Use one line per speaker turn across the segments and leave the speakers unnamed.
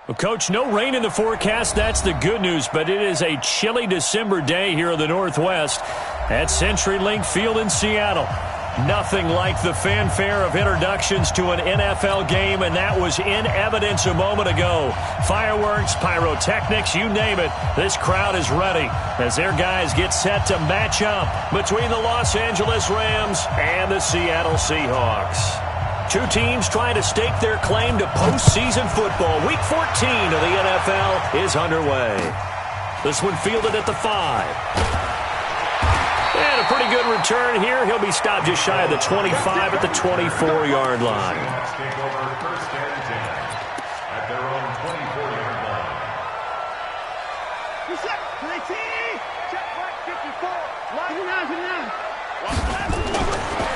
Well, Coach, no rain in the forecast. That's the good news, but it is a chilly December day here in the Northwest at CenturyLink Field in Seattle. Nothing like the fanfare of introductions to an NFL game, and that was in evidence a moment ago. Fireworks, pyrotechnics, you name it. This crowd is ready as their guys get set to match up between the Los Angeles Rams and the Seattle Seahawks. Two teams trying to stake their claim to postseason football. Week 14 of the NFL is underway. This one fielded at the 5. And a pretty good return here. He'll be stopped just shy of the 25 at the 24-yard line.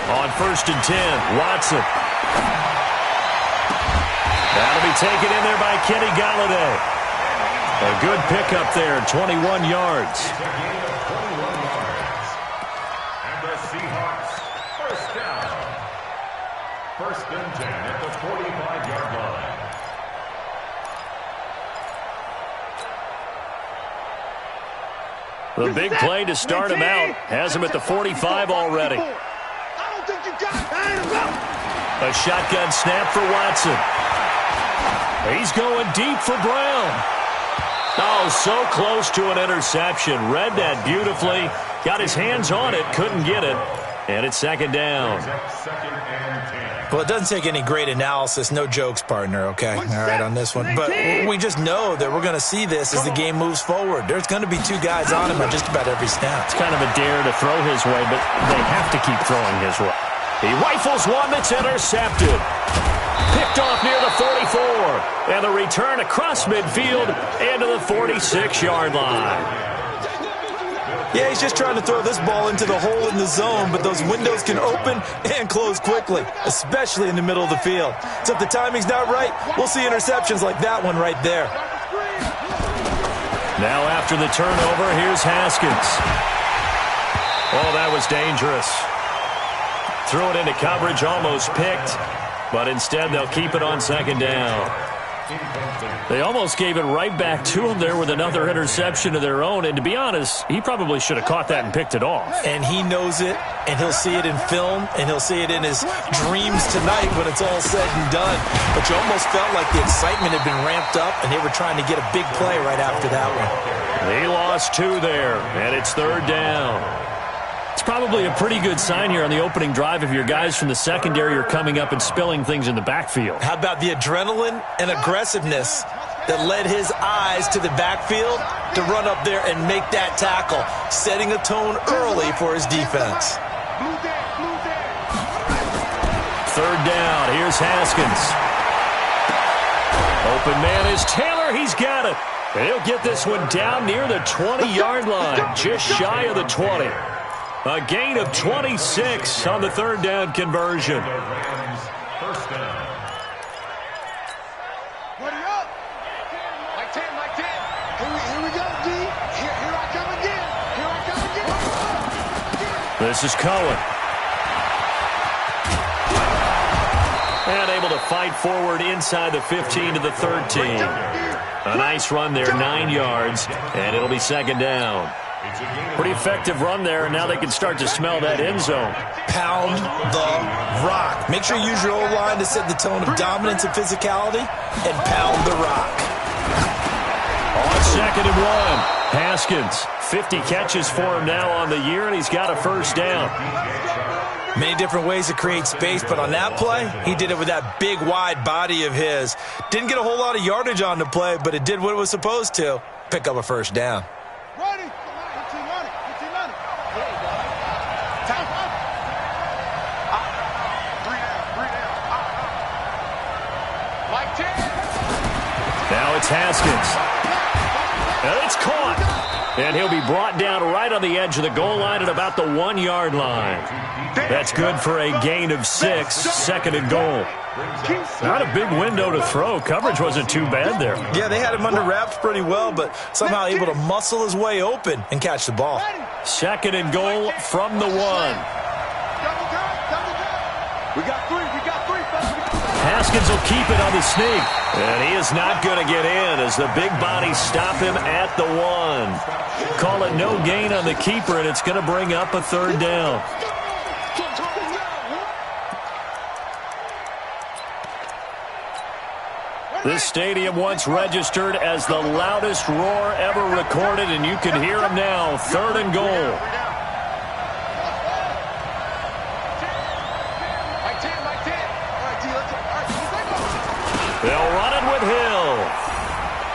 On 1st and 10, Watson. That'll be taken in there by Kenny Golladay. A good pickup there, 21 yards.
And the Seahawks, first down. 1st and 10 at the 45-yard line.
The big play to start him out has him at the 45 already. A shotgun snap for Watson. He's going deep for Brown. Oh, so close to an interception. Read that beautifully. Got his hands on it, couldn't get it. And it's 2nd down.
Well, it doesn't take any great analysis. No jokes, partner, okay? All right, on this one. But we just know that we're going to see this as the game moves forward. There's going to be 2 guys on him on just about every snap.
It's kind of a dare to throw his way, but they have to keep throwing his way. He rifles one that's intercepted. Picked off near the 44. And the return across midfield into the 46-yard line.
Yeah, he's just trying to throw this ball into the hole in the zone, but those windows can open and close quickly, especially in the middle of the field. So if the timing's not right, we'll see interceptions like that one right there.
Now after the turnover, here's Haskins. Oh, that was dangerous. Threw it into coverage, almost picked, but instead they'll keep it on 2nd down. They almost gave it right back to him there with another interception of their own. And to be honest, he probably should have caught that and picked it off.
And he knows it, and he'll see it in film, and he'll see it in his dreams tonight when it's all said and done. But you almost felt like the excitement had been ramped up, and they were trying to get a big play right after that one.
He lost 2 there, and it's 3rd down. It's probably a pretty good sign here on the opening drive if your guys from the secondary are coming up and spilling things in the backfield.
How about the adrenaline and aggressiveness that led his eyes to the backfield to run up there and make that tackle, setting a tone early for his defense.
3rd down. Here's Haskins. Open man is Taylor. He's got it. And he'll get this one down near the 20-yard line, just shy of the 20. A gain of 26 on the 3rd down conversion.
First down.
Buddy up. Like 10, like 10. Here we go, D. Here I come again. Here I come again.
This is Cohen. And able to fight forward inside the 15 to the 13. A nice run there, 9 yards, and it'll be 2nd down. Pretty effective run there, and now they can start to smell that end zone.
Pound the rock. Make sure you use your O-line to set the tone of dominance and physicality, and pound the rock.
On 2nd and 1, Haskins. 50 catches for him now on the year, and he's got a 1st down.
Many different ways to create space, but on that play, he did it with that big, wide body of his. Didn't get a whole lot of yardage on the play, but it did what it was supposed to. Pick up a 1st down.
Now it's Haskins. And it's caught. And he'll be brought down right on the edge of the goal line at about the 1-yard line. That's good for a gain of 6, 2nd and goal. Not a big window to throw. Coverage wasn't too bad there.
Yeah, they had him under wraps pretty well, but somehow able to muscle his way open and catch the ball.
2nd and goal from the 1. Haskins will keep it on the sneak. And he is not going to get in as the big bodies stop him at the 1. Call it no gain on the keeper, and it's going to bring up a 3rd down. This stadium once registered as the loudest roar ever recorded, and you can hear him now. 3rd and goal. They'll run it with Hill.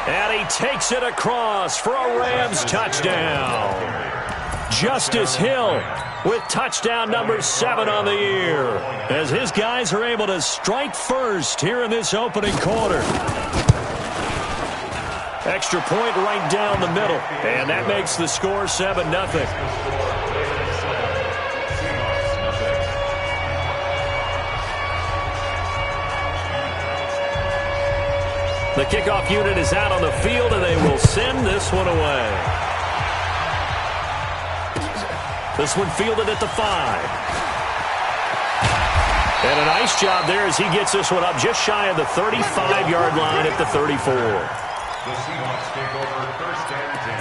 And he takes it across for a Rams touchdown. Justice Hill with touchdown number 7 on the year, as his guys are able to strike first here in this opening quarter. Extra point right down the middle, and that makes the score 7-0. The kickoff unit is out on the field, and they will send this one away. This one fielded at the 5. And a nice job there as he gets this one up just shy of the 35-yard line at the 34.
The Seahawks take over 1st and 10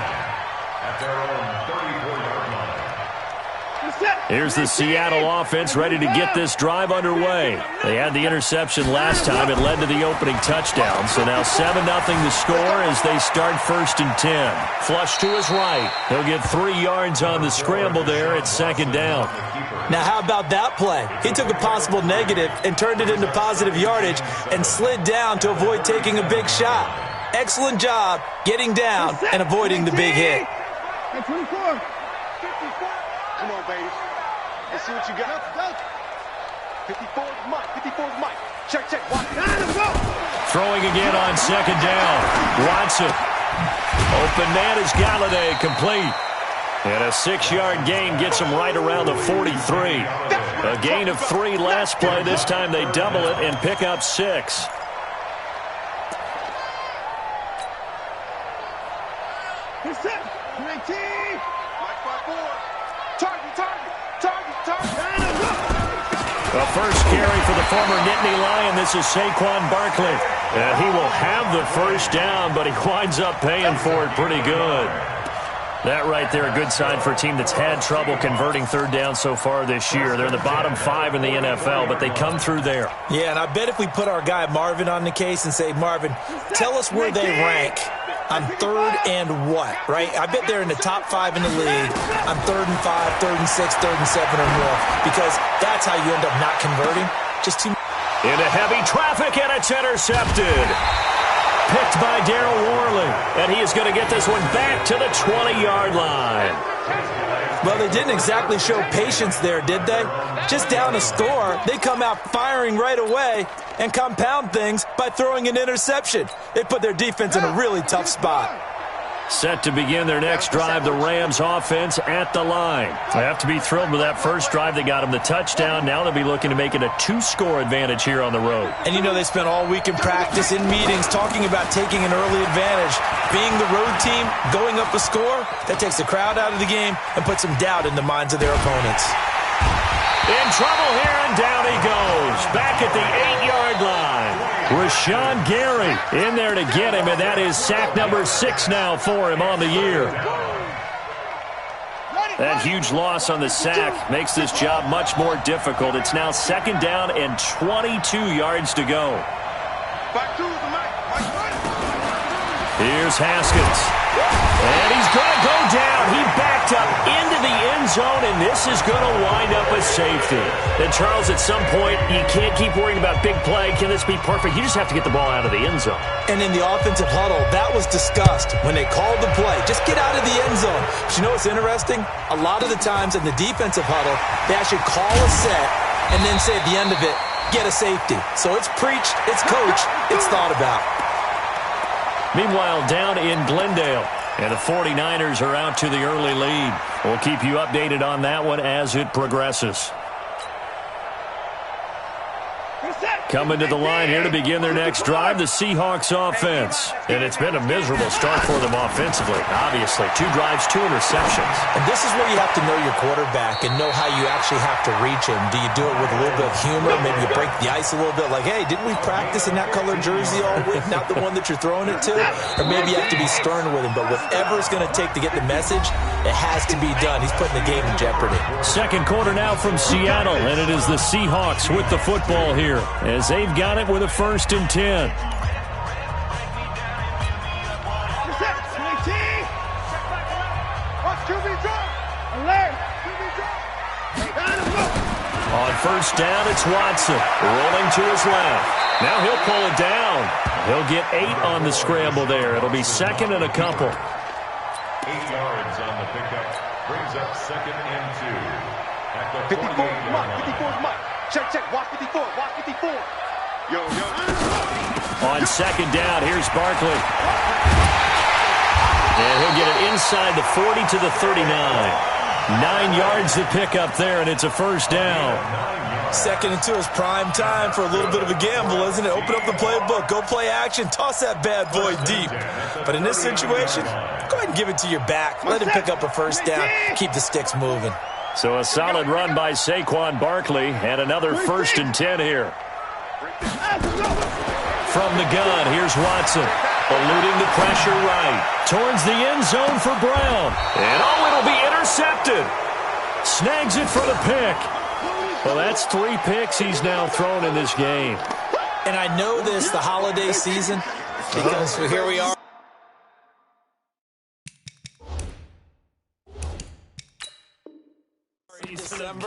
at their own 34-yard line.
Here's the Seattle offense ready to get this drive underway. They had the interception last time. It led to the opening touchdown. So now 7-0 the score as they start 1st and 10. Flush to his right. He'll get 3 yards on the scramble there at 2nd down.
Now, how about that play? He took a possible negative and turned it into positive yardage and slid down to avoid taking a big shot. Excellent job getting down and avoiding the big hit.
24. Come on, baby. Let's see what you got. 54's Mike. 54's Mike. Check. Watch.
Throwing again on 2nd down. Watson. Open man is Galladay, complete. And a 6-yard gain gets him right around the 43. A gain of 3 last play. This time they double it and pick up 6.
He's set. 19. Mike 5-4. Target.
The first carry for the former Nittany Lion. This is Saquon Barkley. And he will have the 1st down, but he winds up paying for it pretty good. That right there, a good sign for a team that's had trouble converting 3rd down so far this year. They're in the bottom 5 in the NFL, but they come through there.
Yeah, and I bet if we put our guy Marvin on the case and say, Marvin, tell us where they rank on 3rd and what, right? I bet they're in the top 5 in the league on 3rd and 5, 3rd and 6, 3rd and 7 or more, because that's how you end up not converting. Just too.
Into heavy traffic, and it's intercepted. Picked by Darryl Worley, and he is going to get this one back to the 20-yard line.
Well, they didn't exactly show patience there, did they? Just down a score, they come out firing right away and compound things by throwing an interception. They put their defense in a really tough spot.
Set to begin their next drive, the Rams offense at the line. They have to be thrilled with that first drive. They got them the touchdown. Now they'll be looking to make it a 2-score advantage here on the road.
And you know they spent all week in practice, in meetings, talking about taking an early advantage. Being the road team, going up a score, that takes the crowd out of the game and puts some doubt in the minds of their opponents.
In trouble here, and down he goes. Back at the 8-yard line. Rashawn Gary in there to get him, and that is sack number 6 now for him on the year. That huge loss on the sack makes this job much more difficult. It's now 2nd down and 22 yards to go. Here's Haskins. And he's going to go down. He backed up into the end zone, and this is going to wind up a safety. And, Charles, at some point, you can't keep worrying about big play. Can this be perfect? You just have to get the ball out of the end zone.
And in the offensive huddle, that was discussed when they called the play. Just get out of the end zone. But you know what's interesting? A lot of the times in the defensive huddle, they actually call a set and then say at the end of it, get a safety. So it's preached, it's coached, it's thought about.
Meanwhile, down in Glendale, and the 49ers are out to the early lead. We'll keep you updated on that one as it progresses.
Reset.
Coming to the line here to begin their next drive, the Seahawks offense. And it's been a miserable start for them offensively, obviously. 2 drives, 2 interceptions.
And this is where you have to know your quarterback and know how you actually have to reach him. Do you do it with a little bit of humor? Maybe you break the ice a little bit, like, hey, didn't we practice in that colored jersey all week, not the one that you're throwing it to? Or maybe you have to be stern with him. But whatever it's going to take to get the message, it has to be done. He's putting the game in jeopardy.
Second quarter now from Seattle, and it is the Seahawks with the football here, as they've got it with a 1st and 10. On first down, it's Watson, rolling to his left. Now he'll pull it down. He'll get 8 on the scramble there. It'll be 2nd and a couple.
8 yards on the pickup. Brings up 2nd and 2. At the
54 is Mike. 54 is Mike. Check. Watch 54. Watch 54. Yo.
On 2nd down, here's Barkley. And he'll get it inside the 40 to the 39. 9 yards to pick up there, and it's a 1st down.
2nd and 2 is prime time for a little bit of a gamble, isn't it? Open up the playbook, go play action, toss that bad boy deep. But in this situation, go ahead and give it to your back. Let him pick up a 1st down, keep the sticks moving.
So a solid run by Saquon Barkley, and another 1st and 10 here. From the gun, here's Watson, eluding the pressure right, towards the end zone for Brown. And it'll be intercepted. Snags it for the pick. Well, that's 3 picks he's now thrown in this game.
And I know this, the holiday season, because here we are.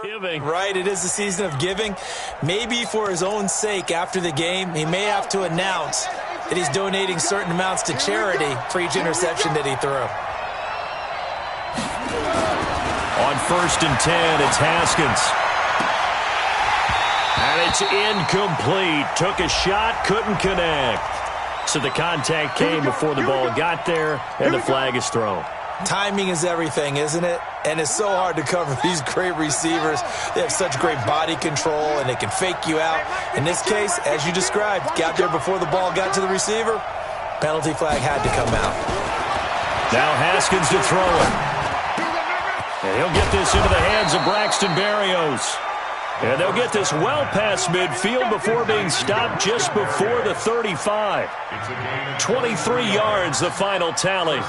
Giving.
Right, it is the season of giving. Maybe for his own sake, after the game, he may have to announce that he's donating certain amounts to charity for each interception that he threw.
On 1st and 10, it's Haskins. And it's incomplete. Took a shot, couldn't connect. So the contact came before the ball got there, and the flag is thrown.
Timing is everything, isn't it? And it's so hard to cover these great receivers. They have such great body control, and they can fake you out. In this case, as you described, got there before the ball got to the receiver. Penalty flag had to come out.
Now Haskins to throw it. And he'll get this into the hands of Braxton Berrios. And they'll get this well past midfield before being stopped just before the 35. 23 yards, the final tally.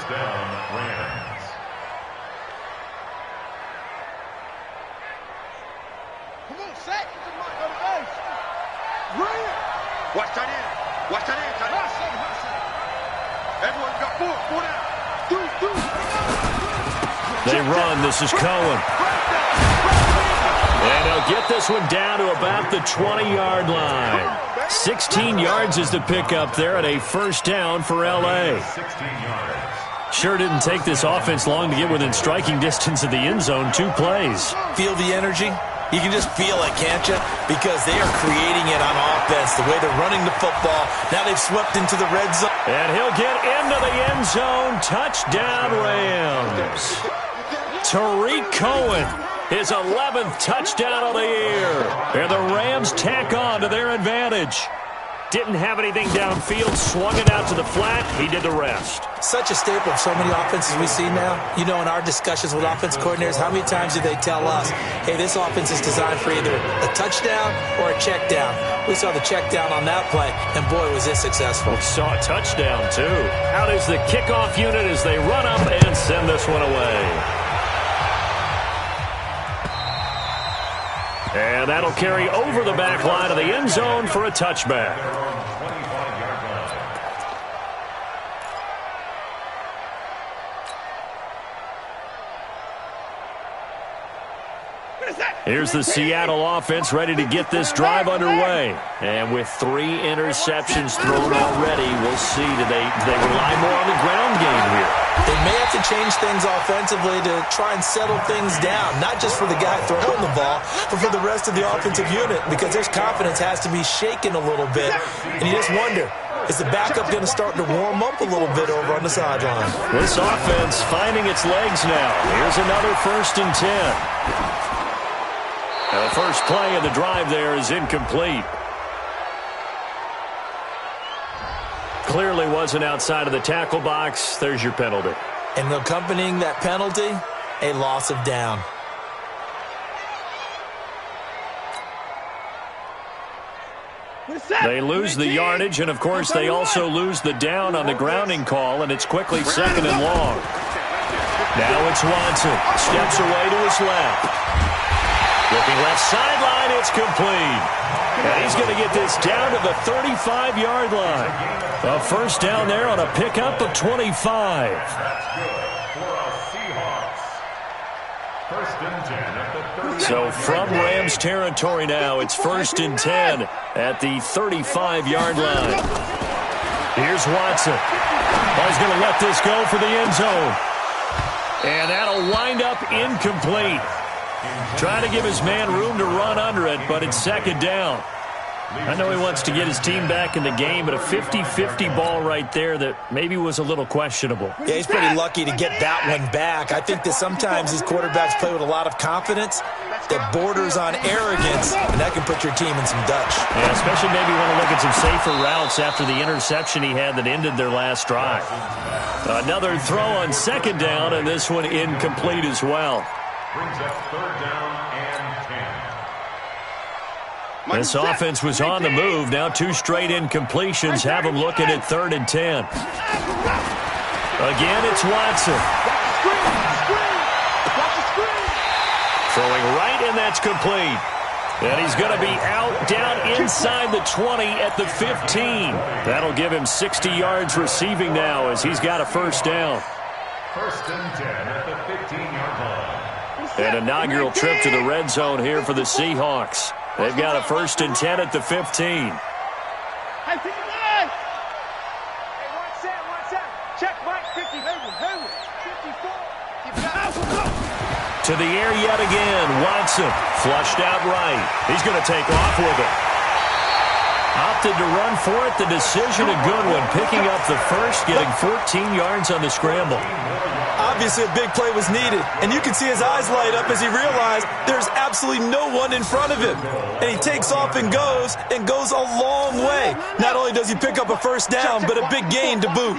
Watch that in. Watch that in. Everyone got 4 down.
They run. This is Cohen. And they'll get this one down to about the 20-yard line. 16 yards is the pickup there at a 1st down for L.A. Sure didn't take this offense long to get within striking distance of the end zone. 2 plays.
Feel the energy? You can just feel it, can't you? Because they are creating it on offense, the way they're running the football. Now they've swept into the red zone.
And he'll get into the end zone. Touchdown, Rams. Tariq Cohen, his 11th touchdown of the year. And the Rams tack on to their advantage. Didn't have anything downfield, swung it out to the flat. He did the rest.
Such a staple of so many offenses we see now. You know, in our discussions with offense coordinators, how many times do they tell us, hey, this offense is designed for either a touchdown or a check down. We saw the check down on that play, and boy, was it successful.
We saw a touchdown, too. Out is the kickoff unit as they run up and send this one away. And that'll carry over the back line of the end zone for a touchback. Here's the Seattle offense ready to get this drive underway. And with 3 interceptions thrown already, we'll see. Do they rely more on the ground game here?
They may have to change things offensively to try and settle things down, not just for the guy throwing the ball, but for the rest of the offensive unit, because their confidence has to be shaken a little bit. And you just wonder, is the backup going to start to warm up a little bit over on the sideline?
This offense finding its legs now. Here's another 1st and 10. Now the first play of the drive there is incomplete. Clearly wasn't outside of the tackle box. There's your penalty.
And accompanying that penalty, a loss of down.
They lose the yardage, and, of course, they also lose the down on the grounding call, and it's quickly 2nd and long. Now it's Watson. Steps away to his left. Looking left sideline, it's complete. And he's going to get this down to the 35-yard line. A first down there on a pickup of 25. So from Rams territory now, it's 1st and 10 at the 35-yard line. Here's Watson. He's going to let this go for the end zone. And that'll wind up incomplete. Trying to give his man room to run under it, but it's 2nd down. I know he wants to get his team back in the game, but a 50-50 ball right there that maybe was a little questionable.
Yeah, he's pretty lucky to get that one back. I think that sometimes these quarterbacks play with a lot of confidence that borders on arrogance, and that can put your team in some Dutch.
Yeah, especially maybe want to look at some safer routes after the interception he had that ended their last drive. Another throw on 2nd down, and this one incomplete as well.
Brings up 3rd down and 10.
This offense was on the move. Now 2 straight incompletions have them looking at 3rd and 10. Again, it's Watson. Throwing right, and that's complete. And he's going to be out down inside the 20 at the 15. That'll give him 60 yards receiving now as he's got a first down.
1st and 10 at the 15-yard line.
An inaugural trip to the red zone here for the Seahawks. They've got a 1st and 10 at the 15.
Hey, pick it up! Hey, watch that. Check Mike, 50. Hayward. 54.
To the air yet again. Watson flushed out right. He's going to take off with it. Opted to run for it. The decision a good one. Picking up the first, getting 14 yards on the scramble.
Obviously, a big play was needed, and you can see his eyes light up as he realized there's absolutely no one in front of him. And he takes off and goes a long way. Not only does he pick up a first down, but a big gain to boot.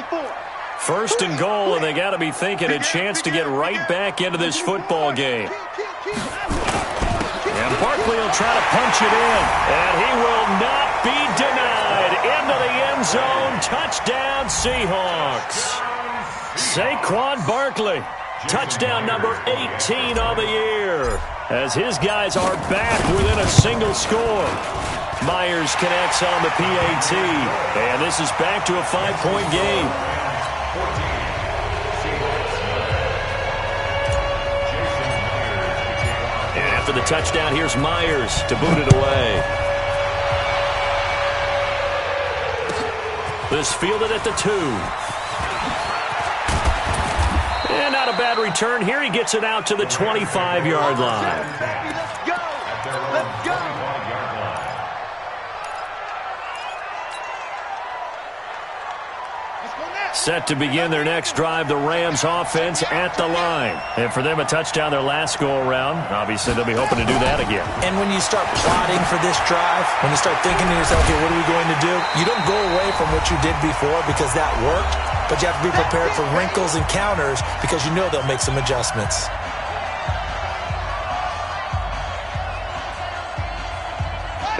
1st and goal, and they got to be thinking a chance to get right back into this football game. And Barkley will try to punch it in, and he will not be denied. Into the end zone, touchdown Seahawks. Saquon Barkley, touchdown number 18 on the year, as his guys are back within a single score. Myers connects on the PAT, and this is back to a 5-point game. And after the touchdown, here's Myers to boot it away. This fielded at the 2. And not a bad return here. He gets it out to the 25-yard line.
Let's go.
Set to begin their next drive, the Rams offense at the line. And for them, a touchdown their last go-around. Obviously, they'll be hoping to do that again.
And when you start plotting for this drive, when you start thinking to yourself, okay, what are we going to do? You don't go away from what you did before because that worked, but you have to be prepared for wrinkles and counters because you know they'll make some adjustments.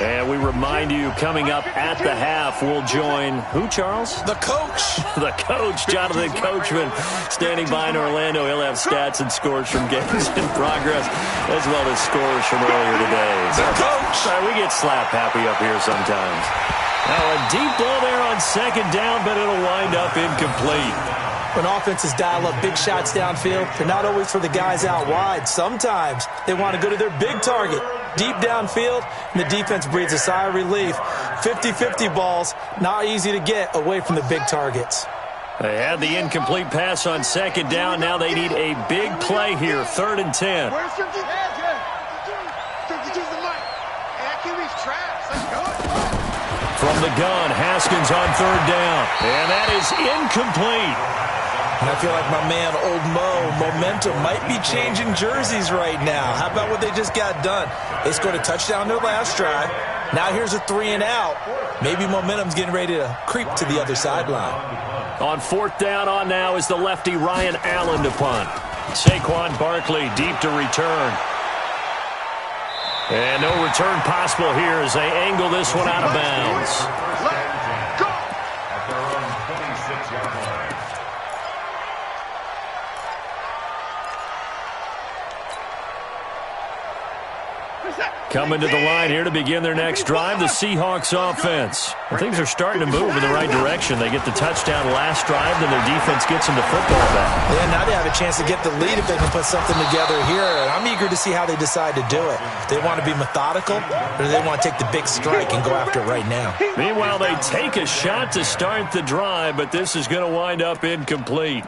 And we remind you, coming up at the half, we'll join who, Charles?
The coach.
The coach, Jonathan Coachman, standing by in Orlando. He'll have stats and scores from games in progress, as well as scores from earlier today.
The coach.
Sorry, we get slap happy up here sometimes. Now a deep ball there on 2nd down, but it'll wind up incomplete.
When offenses dial up big shots downfield, they're not always for the guys out wide. Sometimes they want to go to their big target, deep downfield, and the defense breathes a sigh of relief. 50-50 balls, not easy to get away from the big targets.
They had the incomplete pass on 2nd down. Now they need a big play here, 3rd and 10.
Where's 52? 52's the mic. Hey, that QB's trash. Let's go.
From the gun, Haskins on 3rd down. And that is incomplete.
And I feel like my man, Old Mo, momentum might be changing jerseys right now. How about what they just got done? They scored a touchdown their last drive. Now here's a 3-and-out. Maybe momentum's getting ready to creep to the other sideline.
On 4th down on now is the lefty Ryan Allen to punt. Saquon Barkley deep to return. And no return possible here as they angle this one out of bounds.
At their own 26-yard line.
Coming to the line here to begin their next drive, the Seahawks offense. Things are starting to move in the right direction. They get the touchdown last drive, then their defense gets them the football back.
Yeah, now they have a chance to get the lead if they can put something together here. And I'm eager to see how they decide to do it. Do they want to be methodical, or do they want to take the big strike and go after it right now?
Meanwhile, they take a shot to start the drive, but this is going to wind up incomplete.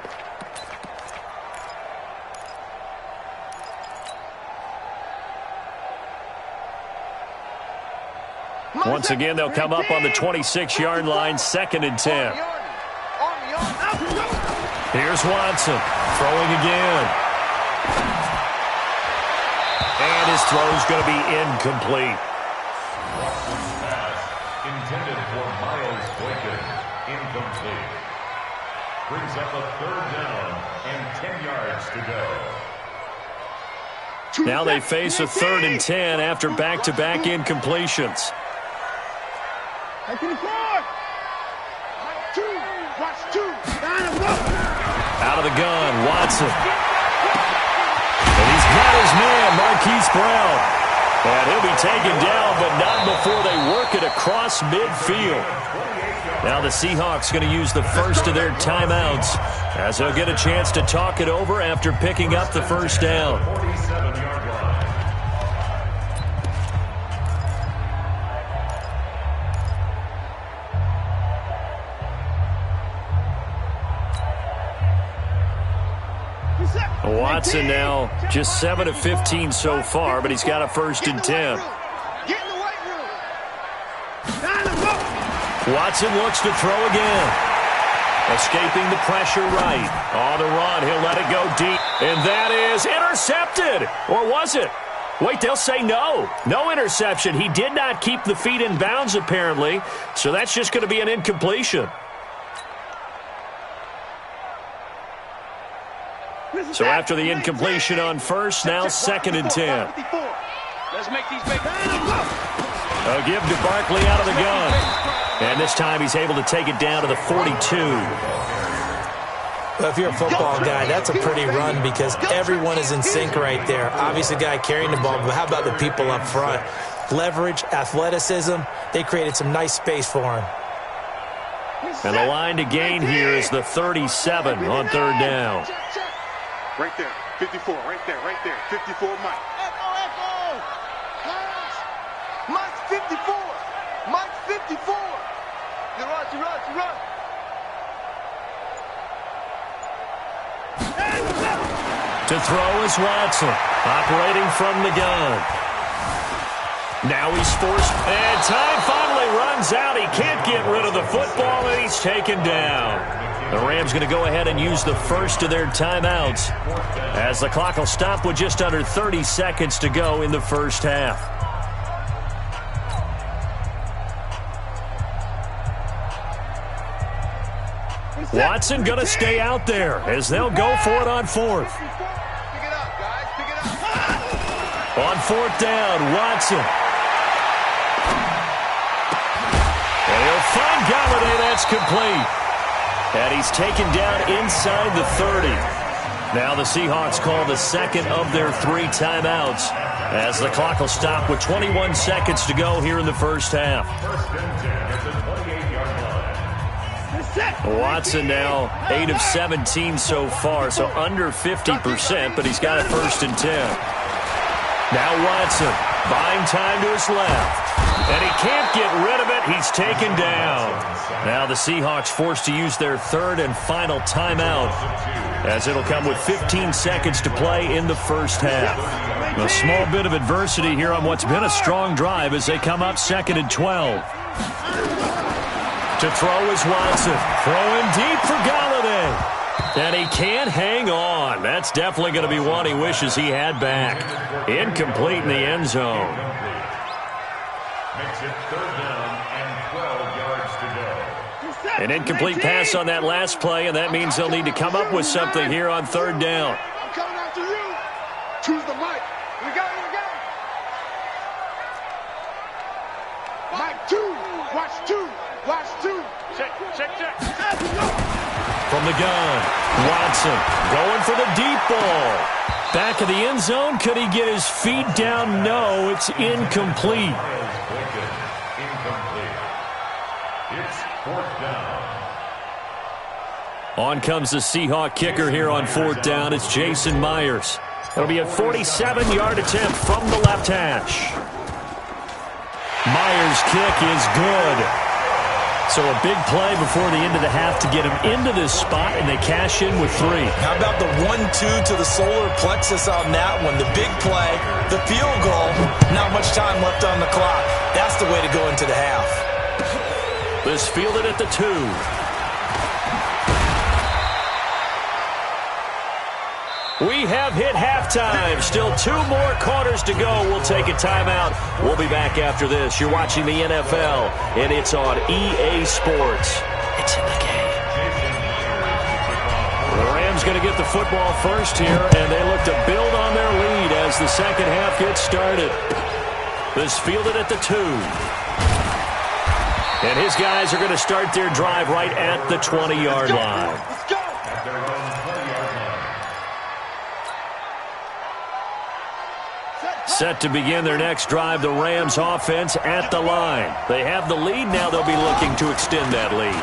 Once again, they'll come up on the 26-yard line, 2nd and 10. Here's Watson, throwing again. And his throw's going to be incomplete.
Pass intended for Miles Boykin. Incomplete. Brings up a 3rd down and 10 yards to go.
Now they face a 3rd and 10 after back-to-back incompletions.
Out of
the gun, Watson. And he's got his man, Marquise Brown. And he'll be taken down, but not before they work it across midfield. Now the Seahawks going to use the first of their timeouts as they'll get a chance to talk it over after picking up the first down.
47-yard line.
Watson now just 7 of 15 so far, but he's got a 1st and 10. Watson looks to throw again. Escaping the pressure right. On the run, he'll let it go deep. And that is intercepted. Or was it? Wait, they'll say no. No interception. He did not keep the feet in bounds, apparently. So that's just going to be an incompletion. So after the incompletion on first, now 2nd and 10.
Let's make these big.
A give to Barkley out of the gun. And this time he's able to take it down to the 42.
Well, if you're a football guy, that's a pretty run because everyone is in sync right there. Obviously, the guy carrying the ball, but how about the people up front? Leverage, athleticism, they created some nice space for him.
And the line to gain here is the 37 on 3rd down.
Right there, 54, right there, 54, Mike. Echo! Mike's 54! Mike's 54! You run!
To throw is Watson, operating from the gun. Now he's forced, and time finally runs out. He can't get rid of the football, and he's taken down. The Rams going to go ahead and use the first of their timeouts as the clock will stop with just under 30 seconds to go in the first half. Watson going to stay out there as they'll go for it on 4th.
Pick it up, guys, pick it up.
On 4th down, Watson. And he'll find Galladay, that's complete. And he's taken down inside the 30. Now the Seahawks call the 2nd of their 3 timeouts as the clock will stop with 21 seconds to go here in the first half.
1st and 10 at the 28-yard line.
Watson now 8 of 17 so far, so under 50%, but he's got a 1st and 10. Now Watson buying time to his left. And he can't get rid of it. He's taken down. Now the Seahawks forced to use their 3rd and final timeout as it'll come with 15 seconds to play in the first half. A small bit of adversity here on what's been a strong drive as they come up 2nd and 12. To throw is Watson. Throwing deep for Galladay. And he can't hang on. That's definitely going to be one he wishes he had back. Incomplete in the end zone.
Makes it 3rd down and 12 yards to go.
An incomplete pass on that last play, and that means they'll need to come up with something here on 3rd down.
I'm coming after you. Choose the mic. We got it. Mike 2. Watch 2. Watch 2. Check.
From the gun, Watson going for the deep ball. Back of the end zone. Could he get his feet down? No, it's incomplete.
Incomplete. It's 4th down.
On comes the Seahawk kicker here on 4th down. It's Jason Myers. It'll be a 47-yard attempt from the left hash. Myers' kick is good. So a big play before the end of the half to get him into this spot, and they cash in with 3.
How about the 1-2 to the solar plexus on that one? The big play, the field goal, not much time left on the clock. That's the way to go into the half.
This fielded at the 2. We have hit halftime. Still 2 more quarters to go. We'll take a timeout. We'll be back after this. You're watching the NFL, and it's on EA Sports. It's in the game. The Rams going to get the football first here, and they look to build on their lead as the second half gets started. This fielded at the 2. And his guys are going to start their drive right at the 20-yard line.
Let's go.
At their own 20-yard line.
Set to begin their next drive, the Rams offense at the line. They have the lead. Now they'll be looking to extend that lead.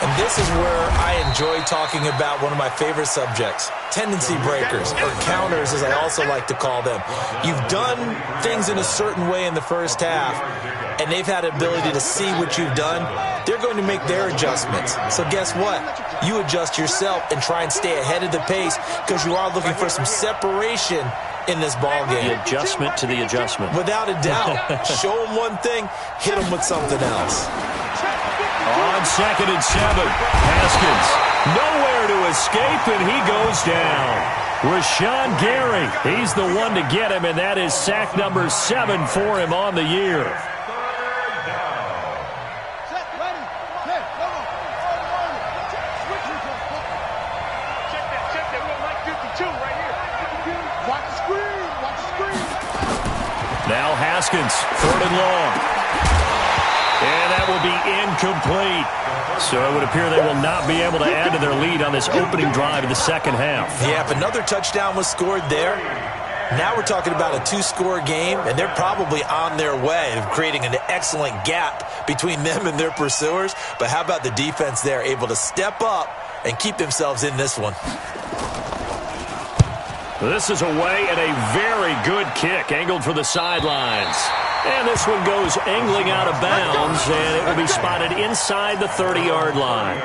And this is where I enjoy talking about one of my favorite subjects, tendency breakers, or counters as I also like to call them. You've done things in a certain way in the first half, and they've had the ability to see what you've done. They're going to make their adjustments. So guess what? You adjust yourself and try and stay ahead of the pace because you are looking for some separation in this ball game.
The adjustment to the adjustment.
Without a doubt. Show them one thing, hit them with something else.
On 2nd and 7, Haskins nowhere to escape, and he goes down. Rashawn Gary, he's the one to get him, and that is sack number 7 for him on the year. Now Haskins, 3rd and long. And that will be incomplete. So it would appear they will not be able to add to their lead on this opening drive of the second half.
Yeah, if another touchdown was scored there, now we're talking about a 2-score game, and they're probably on their way of creating an excellent gap between them and their pursuers. But how about the defense there, able to step up and keep themselves in this one?
This is away and a very good kick, angled for the sidelines. And this one goes angling out of bounds, and it will be spotted inside the 30-yard line.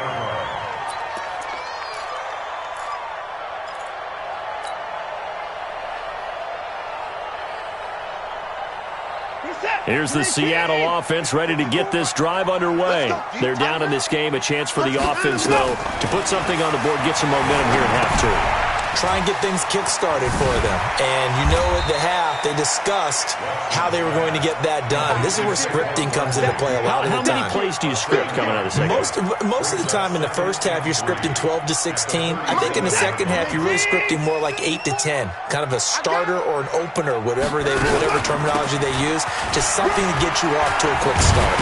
Here's the Seattle offense ready to get this drive underway. They're down in this game. A chance for the offense, though, to put something on the board, get some momentum here at half 2.
Try and get things kick-started for them. And you know at the half, they discussed how they were going to get that done. This is where scripting comes into play a lot of the time.
How many plays do you script coming out of the second?
Most of the time in the first half, you're scripting 12 to 16. I think in the second half, you're really scripting more like 8 to 10. Kind of a starter or an opener, whatever terminology they use, just something to get you off to a quick start.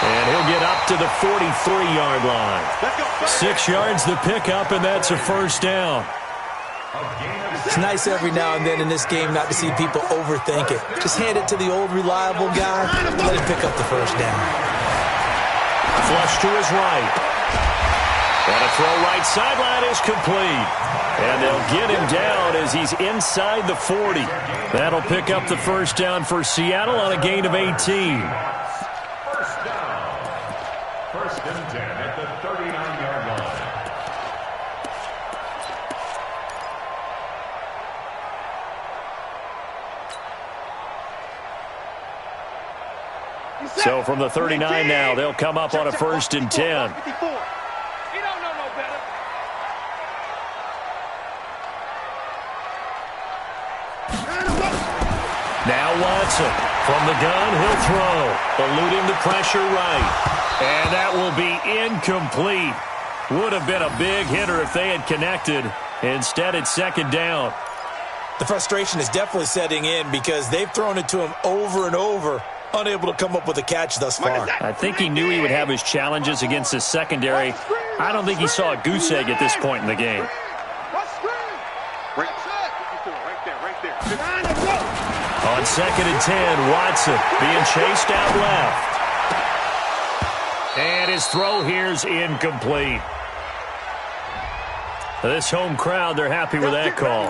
And he'll get up to the 43-yard line. 6 yards the pickup, and that's a first down.
It's nice every now and then in this game not to see people overthink it. Just hand it to the old reliable guy and let him pick up the first down.
Flush to his right. And a throw right sideline is complete. And they'll get him down as he's inside the 40. That'll pick up the first down for Seattle on a gain of 18.
First and 10 at the 39-yard line.
So from the 39 now, they'll come up on a 1st and 10.
He don't know no better.
Now Watson from the gun, he'll throw, eluding the pressure right. And that will be incomplete. Would have been a big hitter if they had connected. Instead, it's second down.
The frustration is definitely setting in because they've thrown it to him over and over, unable to come up with a catch thus far.
I think he knew he would have his challenges against his secondary. I don't think he saw a goose egg at this point in the game. On 2nd and 10, Watson being chased out left. And his throw here's incomplete. This home crowd, they're happy with that call.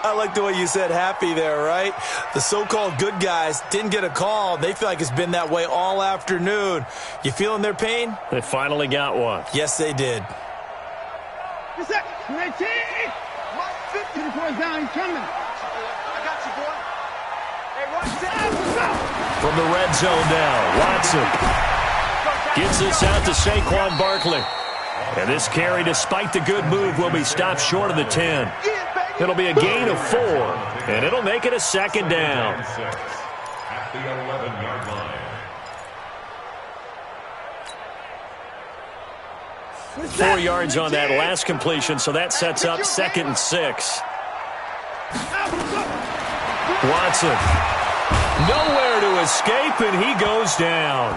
I like the way you said happy there, right? The so-called good guys didn't get a call. They feel like it's been that way all afternoon. You feeling their pain?
They finally got one.
Yes, they did.
From the red zone now, Watson gets this out to Saquon Barkley. And this carry, despite the good move, will be stopped short of the 10. It'll be a gain of 4, and it'll make it a second down.
At the 11-yard line.
4 yards on that last completion, so that sets up 2nd and 6. Watson, nowhere to escape, and he goes down.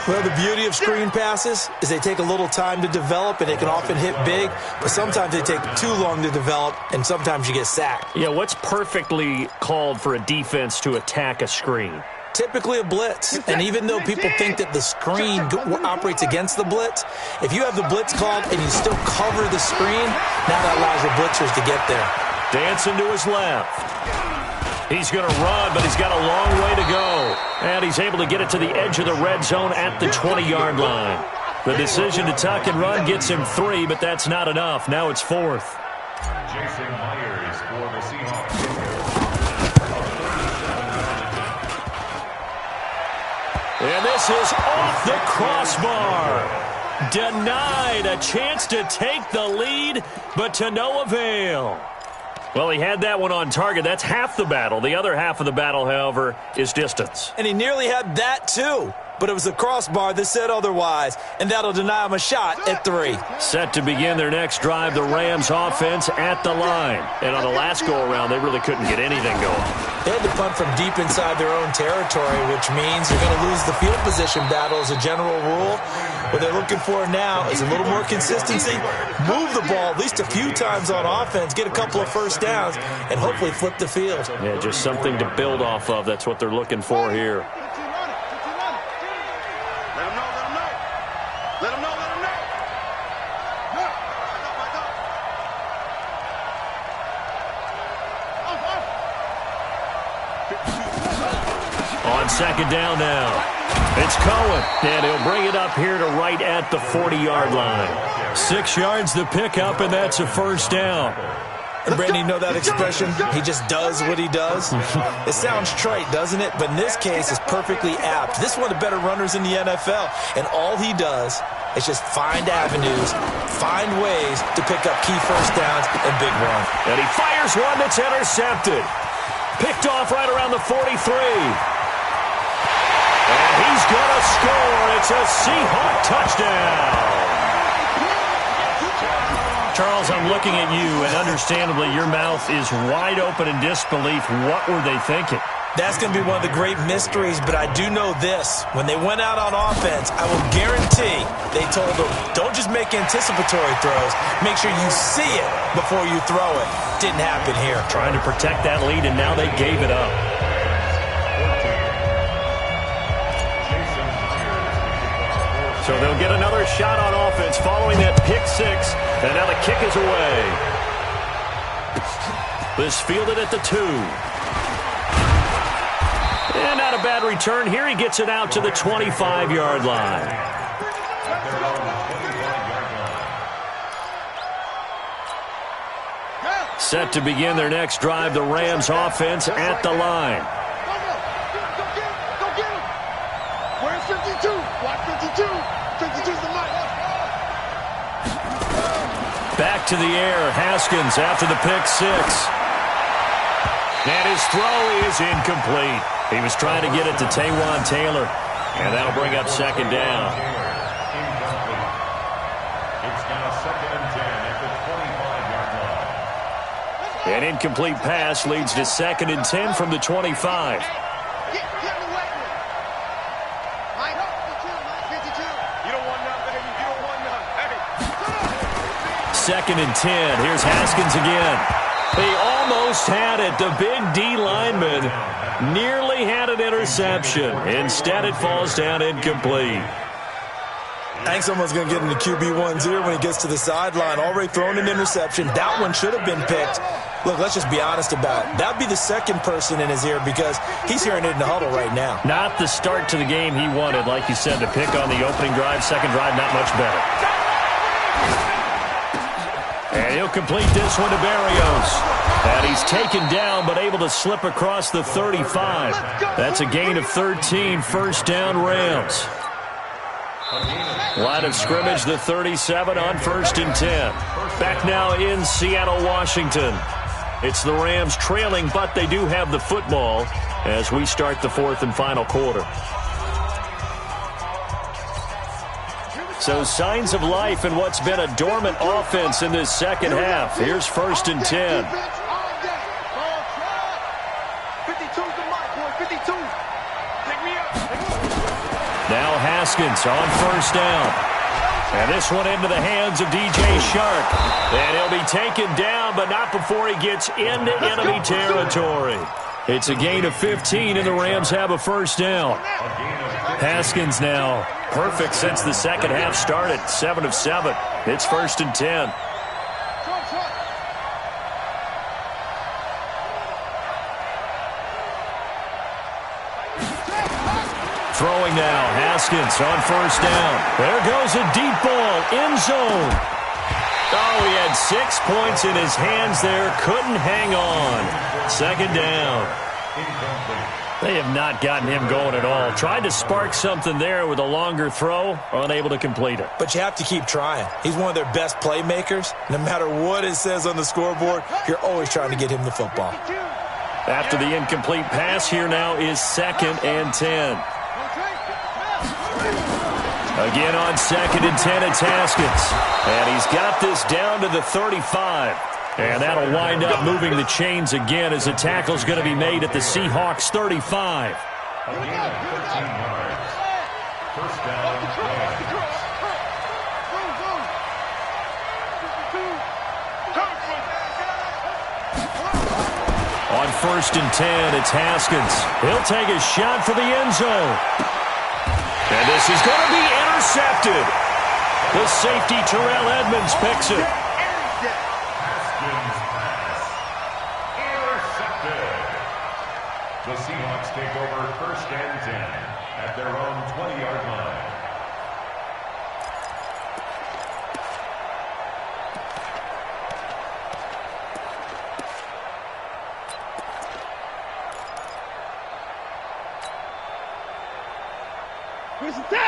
Well, the beauty of screen passes is they take a little time to develop, and they can often hit big, but sometimes they take too long to develop, and sometimes you get sacked.
Yeah, what's perfectly called for a defense to attack a screen?
Typically a blitz, and even though people think that the screen operates against the blitz, if you have the blitz called and you still cover the screen, now that allows your blitzers to get there.
Dancing to his left. He's going to run, but he's got a long way to go. And he's able to get it to the edge of the red zone at the 20-yard line. The decision to tuck and run gets him 3, but that's not enough. Now it's 4th.
Jason Myers for the Seahawks.
And this is off the crossbar. Denied a chance to take the lead, but to no avail. Well, he had that one on target. That's half the battle. The other half of the battle, however, is distance.
And he nearly had that, too. But it was the crossbar that said otherwise, and that'll deny him a shot at 3.
Set to begin their next drive, the Rams offense at the line. And on the last go-around, they really couldn't get anything going.
They had to punt from deep inside their own territory, which means you're going to lose the field position battle as a general rule. What they're looking for now is a little more consistency, move the ball at least a few times on offense, get a couple of first downs, and hopefully flip the field.
Yeah, just something to build off of. That's what they're looking for here. On 2nd down now. It's Cohen, and he'll bring it up here to right at the 40-yard line. 6 yards the pickup, and that's a first down.
And Brandon, you know that expression? He just does what he does. It sounds trite, doesn't it? But in this case, it's perfectly apt. This is one of the better runners in the NFL, and all he does is just find avenues, find ways to pick up key first downs and big runs.
And he fires one that's intercepted. Picked off right around the 43. And he's going to score. It's a Seahawk touchdown. Charles, I'm looking at you, and understandably, your mouth is wide open in disbelief. What were they thinking?
That's going to be one of the great mysteries, but I do know this. When they went out on offense, I will guarantee they told them, don't just make anticipatory throws. Make sure you see it before you throw it. Didn't happen here.
Trying to protect that lead, and now they gave it up. So they'll get another shot on offense following that pick 6, and now the kick is away. This fielded at the 2. And not a bad return. Here he gets it out to the 25-yard line. Set to begin their next drive, the Rams offense at the line.
Go get him. Where's 52? Watch 52. 52's the line.
Back to the air, Haskins after the pick 6. And his throw is incomplete. He was trying to get it to Taywan Taylor. And that'll bring up second down.
Incomplete. It's now 2nd and 10 at the 25-yard line.
An incomplete pass leads to 2nd and 10 from the 25. Second and 10. Here's Haskins again. He almost had it. The big D lineman nearly had an interception. Instead, it falls down incomplete.
I think someone's going to get into QB1's ear when he gets to the sideline. Already thrown an interception. That one should have been picked. Look, let's just be honest about it. That would be the second person in his ear because he's hearing it in the huddle right now.
Not the start to the game he wanted, like you said, to pick on the opening drive. Second drive, not much better. And he'll complete this one to Berrios. And he's taken down but able to slip across the 35. That's a gain of 13, first down Rams. Line of scrimmage, the 37 on 1st and 10. Back now in Seattle, Washington. It's the Rams trailing, but they do have the football as we start the 4th and final quarter. So signs of life in what's been a dormant offense in this second half. Here's 1st and 10. Now Haskins on 1st down. And this one into the hands of DJ Shark. And he'll be taken down, but not before he gets into enemy territory. It's a gain of 15, and the Rams have a first down. Haskins now perfect since the second half started. 7 of 7. It's 1st and 10. Throwing now, Haskins on 1st down. There goes a deep ball, end zone. Oh, he had 6 points in his hands there, couldn't hang on. 2nd down. They have not gotten him going at all. Tried to spark something there with a longer throw, unable to complete it.
But you have to keep trying. He's one of their best playmakers. No matter what it says on the scoreboard, you're always trying to get him the football.
After the incomplete pass, here now is 2nd and 10. Again on 2nd and 10, it's Haskins. And he's got this down to the 35. And that'll wind up moving the chains again as the tackle's going to be made at the Seahawks 35.
First down,
On 1st and 10, it's Haskins. He'll take a shot for the end zone. And this is going to be intercepted. The safety, Terrell Edmonds, picks it.
Haskins pass. Intercepted. The Seahawks take over 1st and 10 at their own 20-yard line.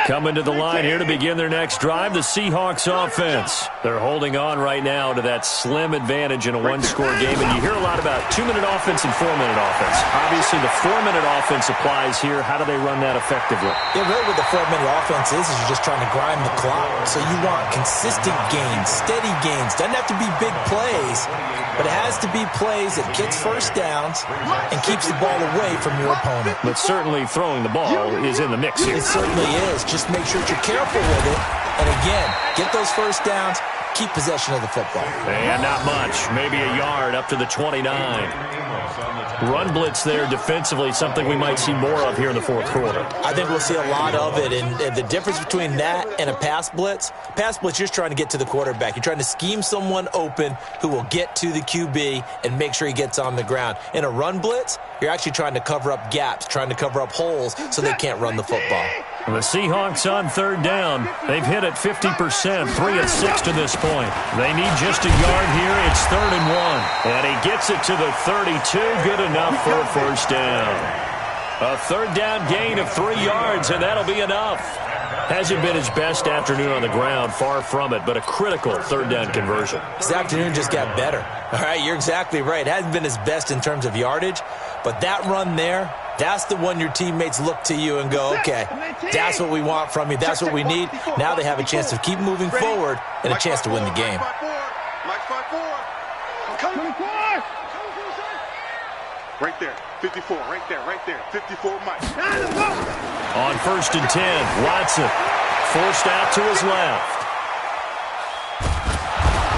Coming to the line here to begin their next drive, the Seahawks offense. They're holding on right now to that slim advantage in a one-score game, and you hear a lot about 2-minute offense and 4-minute offense. Obviously, the 4-minute offense applies here. How do they run that effectively?
Yeah, really what the 4-minute offense is you're just trying to grind the clock. So you want consistent gains, steady gains. Doesn't have to be big plays, but it has to be plays that gets first downs and keeps the ball away from your opponent.
But certainly throwing the ball is in the mix here.
It certainly is. Just make sure that you're careful with it. And again, get those first downs, keep possession of the football.
And not much. Maybe a yard up to the 29. Run blitz there defensively, something we might see more of here in the 4th quarter.
I think we'll see a lot of it. And the difference between that and a pass blitz, you're just trying to get to the quarterback. You're trying to scheme someone open who will get to the QB and make sure he gets on the ground. In a run blitz, you're actually trying to cover up gaps, trying to cover up holes so they can't run the football.
The Seahawks on 3rd down. They've hit it 50%, 3 of 6 to this point. They need just a yard here. It's 3rd and 1. And he gets it to the 32. Good enough for a first down. A 3rd down gain of 3 yards, and that'll be enough. Hasn't been his best afternoon on the ground, far from it, but a critical third down conversion.
His afternoon just got better. All right, you're exactly right. Hasn't been his best in terms of yardage, but that run there, that's the one your teammates look to you and go, okay, that's what we want from you. That's what we need. Now they have a chance to keep moving forward and a chance to win the game.
Right there, 54, right there, 54, Mike.
On 1st and 10, Watson forced out to his left.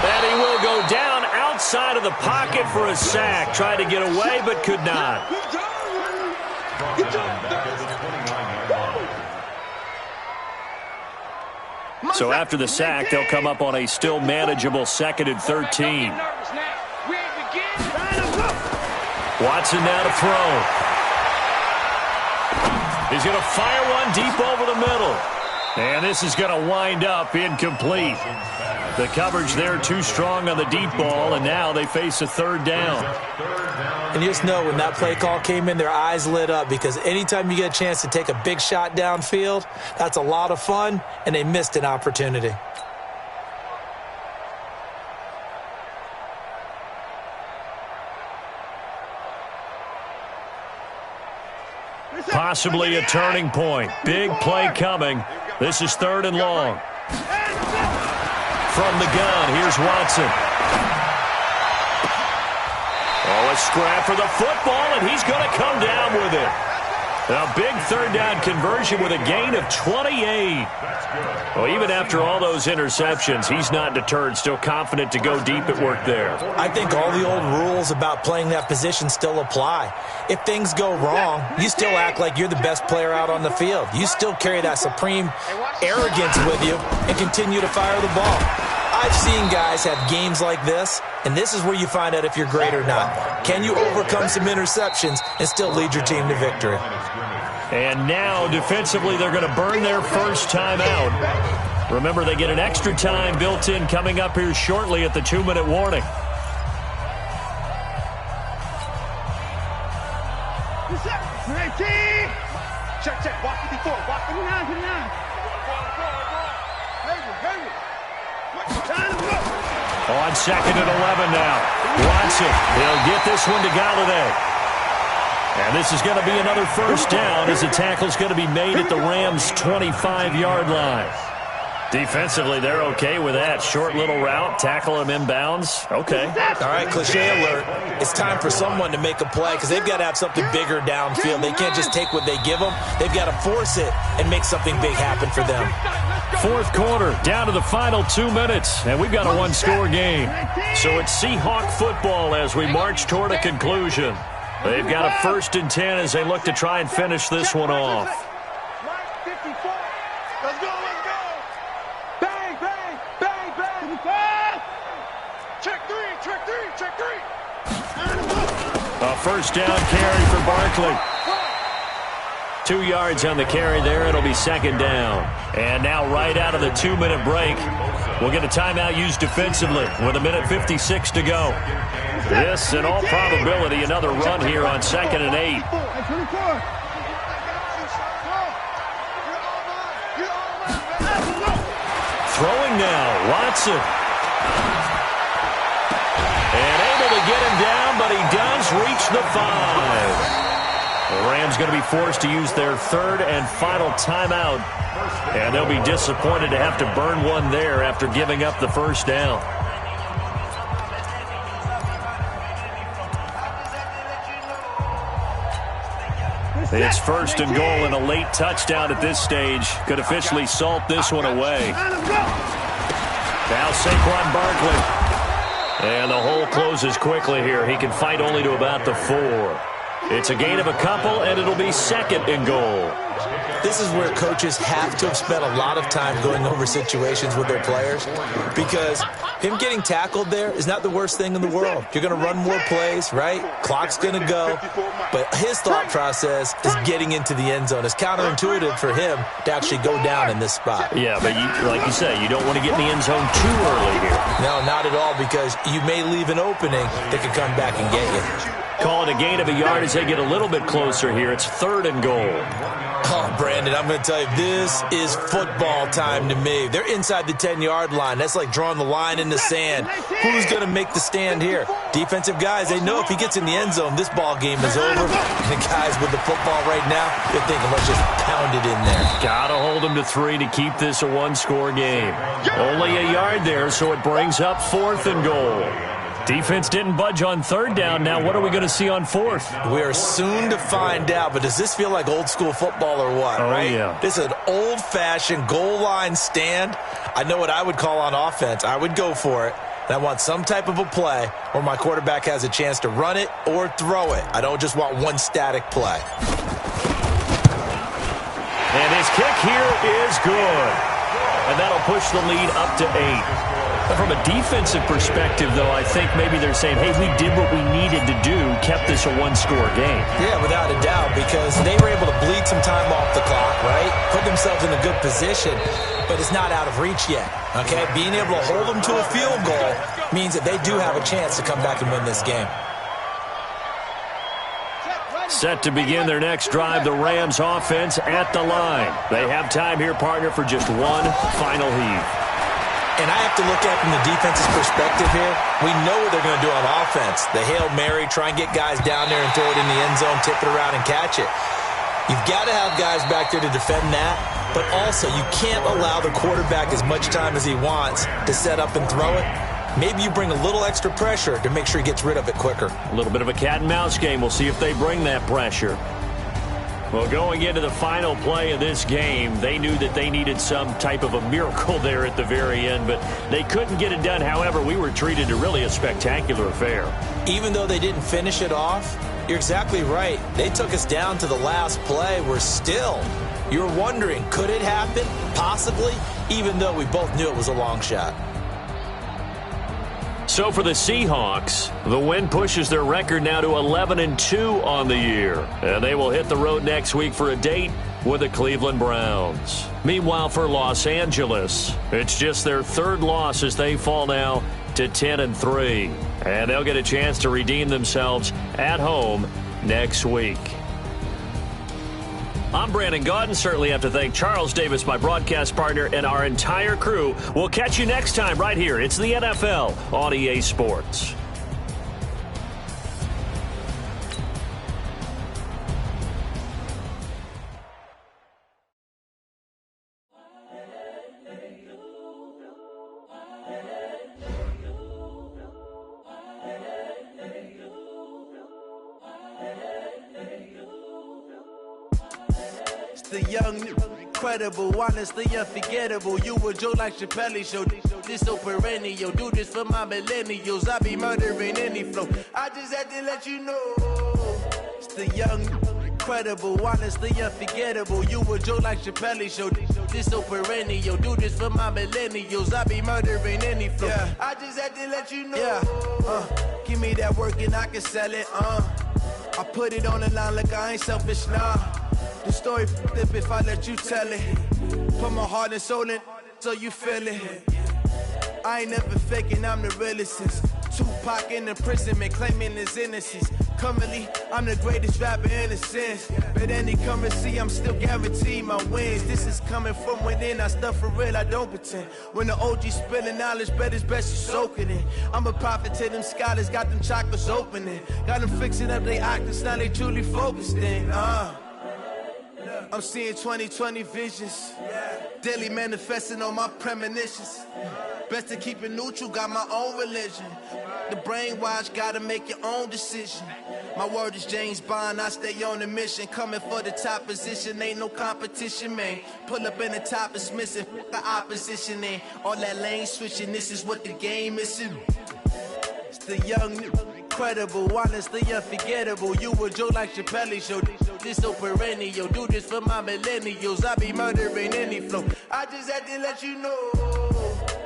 And he will go down outside of the pocket for a sack. Tried to get away, but could not. So after the sack, they'll come up on a still manageable 2nd and 13. Watson now to throw. He's going to fire one deep over the middle. And this is going to wind up incomplete. The coverage there too strong on the deep ball, and now they face a 3rd down.
And you just know when that play call came in, their eyes lit up, because anytime you get a chance to take a big shot downfield, that's a lot of fun, and they missed an opportunity.
Possibly a turning point. Big play coming. This is 3rd and long. From the gun, here's Watson. Oh, a scrap for the football, and he's going to come down with it. A big 3rd down conversion with a gain of 28. Well, even after all those interceptions, he's not deterred, still confident to go deep at work there.
I think all the old rules about playing that position still apply. If things go wrong, you still act like you're the best player out on the field. You still carry that supreme arrogance with you and continue to fire the ball. I've seen guys have games like this, and this is where you find out if you're great or not. Can you overcome some interceptions and still lead your team to victory?
And now, defensively, they're going to burn their first time out. Remember, they get an extra time built in coming up here shortly at the 2-minute warning.
Check, walk 54, walk 59.
On 2nd and 11 now. Watson, he'll get this one to Galladay. And this is going to be another first down as the tackle's going to be made at the Rams' 25-yard line. Defensively, they're okay with that. Short little route, tackle him inbounds. Okay.
All right, cliche alert. It's time for someone to make a play because they've got to have something bigger downfield. They can't just take what they give them. They've got to force it and make something big happen for them.
4th quarter, down to the final 2 minutes, and we've got a one-score game. So it's Seahawk football as we march toward a conclusion. They've got a 1st and 10 as they look to try and finish this one off.
Let's go. Bang, bang, bang, bang. Check three.
A first down carry for Barkley. 2 yards on the carry there. It'll be 2nd down. And now right out of the 2-minute break, we'll get a timeout used defensively with 1:56 to go. This, in all probability, another run here on 2nd and 8. Throwing now, Watson. And able to get him down, but he does reach the 5. The Rams going to be forced to use their 3rd and final timeout. And they'll be disappointed to have to burn one there after giving up the first down. It's 1st and goal and a late touchdown at this stage. Could officially salt this one away. Now Saquon Barkley. And the hole closes quickly here. He can fight only to about the 4. It's a gain of a couple, and it'll be 2nd and goal.
This is where coaches have to have spent a lot of time going over situations with their players, because him getting tackled there is not the worst thing in the world. You're going to run more plays, right? Clock's going to go. But his thought process is getting into the end zone. It's counterintuitive for him to actually go down in this spot.
Yeah, but like you say, you don't want to get in the end zone too early here.
No, not at all, because you may leave an opening that could come back and get you.
Call it a gain of a yard as they get a little bit closer here. It's 3rd and goal.
Oh, Brandon, I'm going to tell you, this is football time to me. They're inside the 10-yard line. That's like drawing the line in the sand. Who's going to make the stand here? Defensive guys, they know if he gets in the end zone, this ball game is over. And the guys with the football right now, they're thinking, let's just pound it in there.
Got to hold them to 3 to keep this a one-score game. Only a yard there, so it brings up 4th and goal. Defense didn't budge on 3rd down. Now what are we going to see on 4th?
We are soon to find out, but does this feel like old school football or what, right?
Yeah.
This is an old-fashioned goal line stand. I know what I would call on offense. I would go for it. And I want some type of a play where my quarterback has a chance to run it or throw it. I don't just want one static play.
And his kick here is good. And that'll push the lead up to 8. From a defensive perspective, though, I think maybe they're saying, hey, we did what we needed to do, kept this a one-score game.
Yeah, without a doubt, because they were able to bleed some time off the clock, right? Put themselves in a good position, but it's not out of reach yet, okay? Being able to hold them to a field goal means that they do have a chance to come back and win this game.
Set to begin their next drive, the Rams offense at the line. They have time here, partner, for just one final heave.
And I have to look at it from the defense's perspective here. We know what they're going to do on offense. The Hail Mary, try and get guys down there and throw it in the end zone, tip it around and catch it. You've got to have guys back there to defend that, but also you can't allow the quarterback as much time as he wants to set up and throw it. Maybe you bring a little extra pressure to make sure he gets rid of it quicker.
A little bit of a cat and mouse game. We'll see if they bring that pressure. Well, going into the final play of this game, they knew that they needed some type of a miracle there at the very end, but they couldn't get it done. However, we were treated to really a spectacular affair.
Even though they didn't finish it off, you're exactly right. They took us down to the last play. We're still, you're wondering, could it happen? Possibly, even though we both knew it was a long shot.
So for the Seahawks, the win pushes their record now to 11-2 on the year. And they will hit the road next week for a date with the Cleveland Browns. Meanwhile, for Los Angeles, it's just their 3rd loss as they fall now to 10-3. And they'll get a chance to redeem themselves at home next week. I'm Brandon Gaudin. Certainly have to thank Charles Davis, my broadcast partner, and our entire crew. We'll catch you next time right here. It's the NFL on EA Sports.
The young, incredible, honestly unforgettable. You a joke like Chappelle Show. This so perennial. Do this for my millennials. I be murdering any flow. I just had to let you know. It's the young, incredible, honestly unforgettable. You a joke like Chappelle Show. This so perennial. Do this for my millennials. I be murdering any flow. Yeah. I just had to let you know. Yeah. Give me that work and I can sell it. I put it on the line like I ain't selfish, nah. The story flip if I let you tell it. Put my heart and soul in so you feel it. I ain't never faking, I'm the realest since Tupac in imprisonment, claiming his innocence. Currently, I'm the greatest rapper in a sense. But any currency, I'm still guaranteed my wins. This is coming from within, I stuff for real, I don't pretend. When the OG spilling knowledge, bet it's best you soak it in. I'm a prophet to them scholars, got them chakras opening. Got them fixing up they octaves, now they truly focused in. I'm seeing 2020 visions. Daily manifesting on my premonitions. Best to keep it neutral, got my own religion. The brainwash, gotta make your own decision. My word is James Bond, I stay on a mission. Coming for the top position, ain't no competition, man. Pull up in the top, it's missing, the opposition, and all that lane switching, this is what the game is. It's the young, incredible, honestly unforgettable. You a joke like Chappelle Show. This so perennial. Do this for my millennials. I be murdering any flow. I just had to let you know.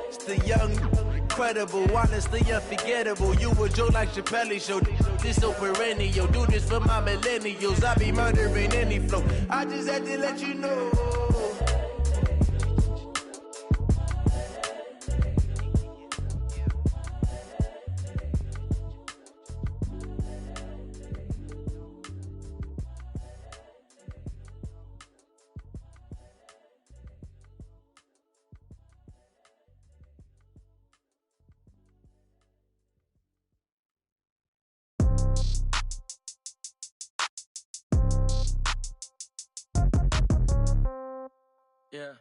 It's the young, incredible, honestly unforgettable. You a joke like Chappelle Show. This so perennial. Do this for my millennials. I be murdering any flow. I just had to let you know.
Yeah.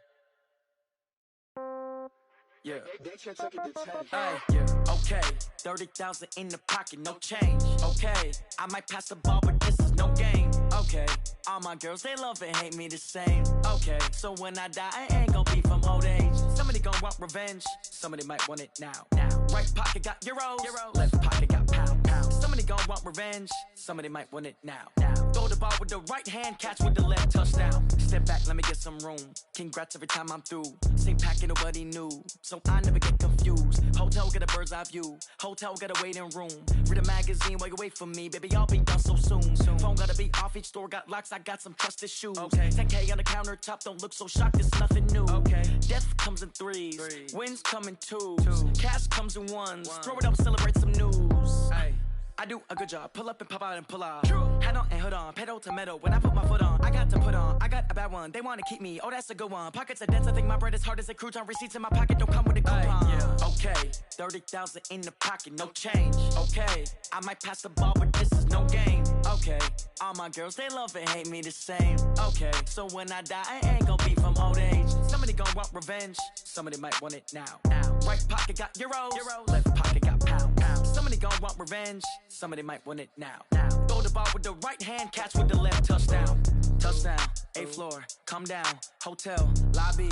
Yeah.
They check it to 10.
Hey, yeah. Okay. 30,000 in the pocket, no change. Okay. I might pass the ball, but this is no game. Okay. All my girls, they love and hate me the same. Okay. So when I die, I ain't gonna be from old age. Somebody gon' want revenge. Somebody might want it now. Right pocket got euros. Left pocket got pound. Somebody gon' want revenge. Somebody might want it now. Throw the ball with the right hand, catch with the left, touchdown. Step back, let me get some room. Congrats every time I'm through. Same packet, nobody knew. So I never get confused. Hotel get a bird's eye view. Hotel get a waiting room. Read a magazine while you wait for me. Baby, I'll be done so soon. Phone gotta be off, each store got locks. I got some trusted shoes. Okay. 10K on the countertop, don't look so shocked, it's nothing new. Okay. Death comes in threes. Wins come in twos. Cash comes in ones. Throw it up, celebrate some news. Ay. I do a good job, pull up and pop out and pull off. Hat on and hood on, pedal to metal. When I put my foot on, I got to put on. I got a bad one, they wanna keep me. Oh, that's a good one. Pockets are dense, I think my bread is hard as a crouton. Receipts in my pocket don't come with a coupon. Yeah. Okay, 30,000 in the pocket, no change. Okay, I might pass the ball, but this is no game. Okay, all my girls, they love and hate me the same. Okay, so when I die, I ain't gonna be from old age. Somebody gon' want revenge. Somebody might want it now. Right pocket got euros. Left pocket got pound. Somebody gon' want revenge. Somebody might want it now. Throw the ball with the right hand, catch with the left, touchdown. Touchdown, 8th floor, come down, hotel, lobby.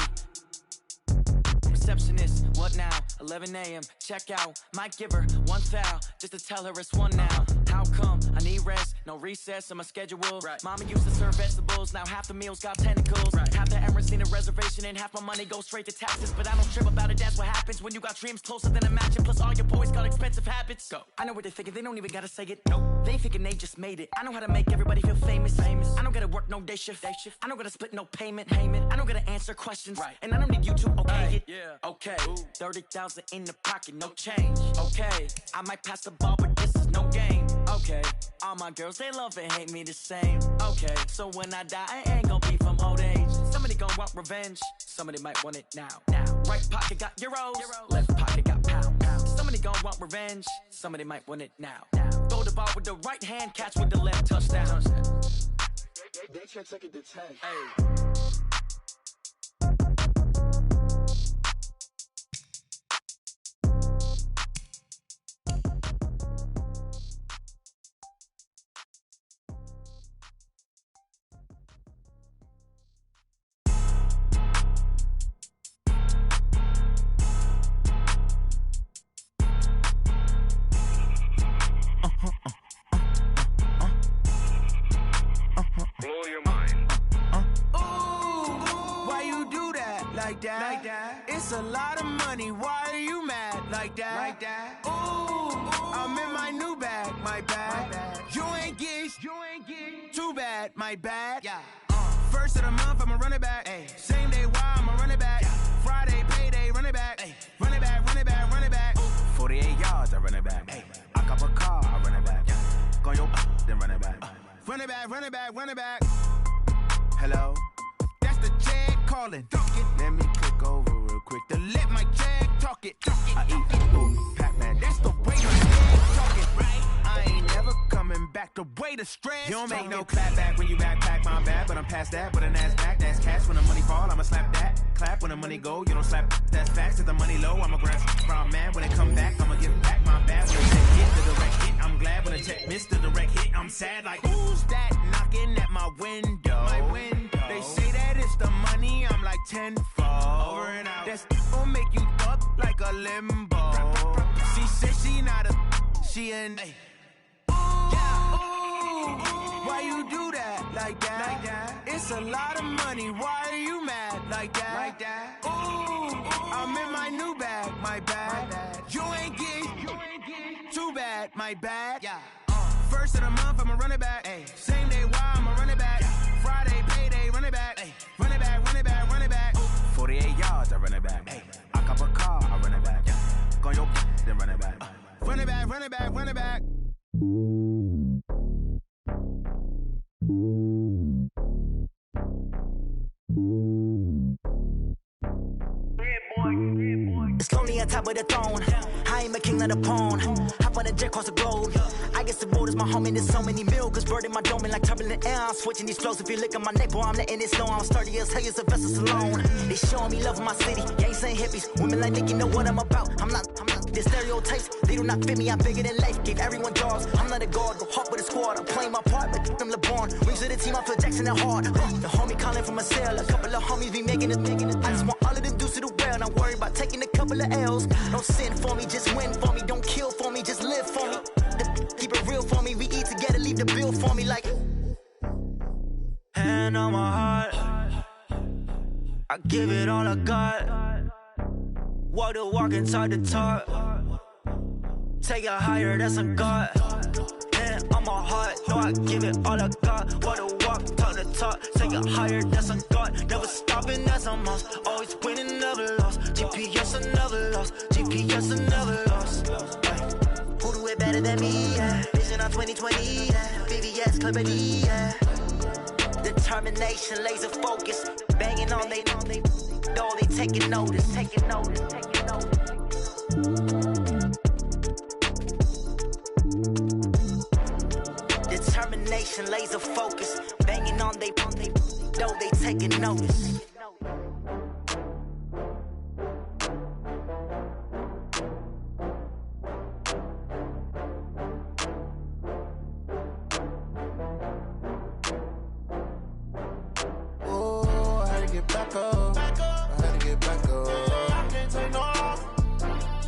Receptionist, what now? 11 a.m., check out. Might give her one foul, just to tell her it's one now. How come? I need rest, no recess in my schedule. Mama used to serve vegetables, now half the meals got tentacles. Half the Emirates need a reservation and half my money goes straight to taxes. But I don't trip about it, that's what happens when you got dreams closer than a match. And plus all your boys got expensive habits. Go. I know what they're thinking, they don't even gotta say it. Nope. They thinking they just made it. I know how to make everybody feel famous. I don't gotta work no day shift. I don't gotta split no payment. I don't gotta answer questions. And I don't need you to okay it. Okay, 30,000 in the pocket, no change. Okay, I might pass the ball, but this is no game. Okay, all my girls, they love and hate me the same. Okay, so when I die, I ain't gonna be from old age. Somebody gon' want revenge. Somebody might want it now. Right pocket got euros. Left pocket got pound. Somebody gon' want revenge. Somebody might want it now. Throw the ball with the right hand, catch with the left, touchdown.
They check it to 10.
Hey.
Like that. It's a lot of money. Why are you mad like that? Ooh, I'm in my new bag. My bad. You ain't get. Too bad. My bad. Yeah. First of the month, I'ma run it back. Ay. Same day, why I'ma run it back. Yeah. Friday, payday, run it back. Ay. Run it back. 48 yards, I run it back. Ay. I cop a car, I run it back. Yeah. Go your then run it back. Run it back. Hello. The check calling. Let me click over real quick to let my check talk it. I eat Pac-Man. That's the way my check talking, right? I ain't never coming back. The way the stress. You don't make no clap back when you backpack. My bad, but I'm past that. With a NASDAQ, that's cash. When the money fall, I'ma slap that. Clap when the money go. You don't slap. That's facts. If the money low, I'ma grab from man. When it come back, I'ma give back. My bad. When the check hit the direct hit, I'm glad. When the check missed the direct hit, I'm sad. Like who's that knocking at my window? They say that it's the money, I'm like tenfold. Over and out. That's gon' make you up like a limbo. She said she not a, she an. Why you do that like that? It's a lot of money. Why are you mad like that? Ooh, I'm in my new bag. My bad. You ain't get. Too bad. My bad. Yeah. First of the month, I'ma run it back. Ay. Same day, why I'ma run it back. Friday, payday, run it back. Ay. Run it back. 48 yards, I run it back. Ay. I cop a car, I run it back. Go your then run it back. Run it back.
It's lonely on top of the throne. I ain't a king of the pawn. Hop on a jet across the globe. I guess the road is my home and there's so many mil. Cause bird in my dome and like turbulent air. I'm switching these flows. If you look at my neck, boy, I'm letting it slow. I'm sturdy as hell, as a vessel alone. They showing me love in my city. Gangs ain't hippies. Women like Nicky know what I'm about. I'm not. The stereotypes, they do not fit me. I'm bigger than life. Gave everyone jobs. I'm not a guard, but hawk with a squad. I'm playing my part, but I'm LeBron. Wings of the team, I feel Jackson and hard. The homie calling from a cell. A couple of homies be making it. I just want all of them dudes to do well. Not worry about taking a couple of L's. Don't sin for me, just win for me. Don't kill for me, just live for me. Keep it real for me. We eat together, leave the bill for me like. Hand on my heart, I give it all I got. Walk the walk and talk the talk. Take it higher, that's a God. Hand on my heart, no, I give it all I got. Walk the walk, talk the talk. Take it higher, that's a God. Never stopping, that's a must. Always winning, never lost. GPS, I never lost. GPS, I never lost. Who do it better than me? Yeah. Vision on 2020. Yeah. VVS, Clarity. Yeah. Determination, laser focus. Banging on they know they taking notice. Taking notice. Determination, laser focus. Banging on they know they taking notice.
Back up. I had to get back up. I can't take no loss.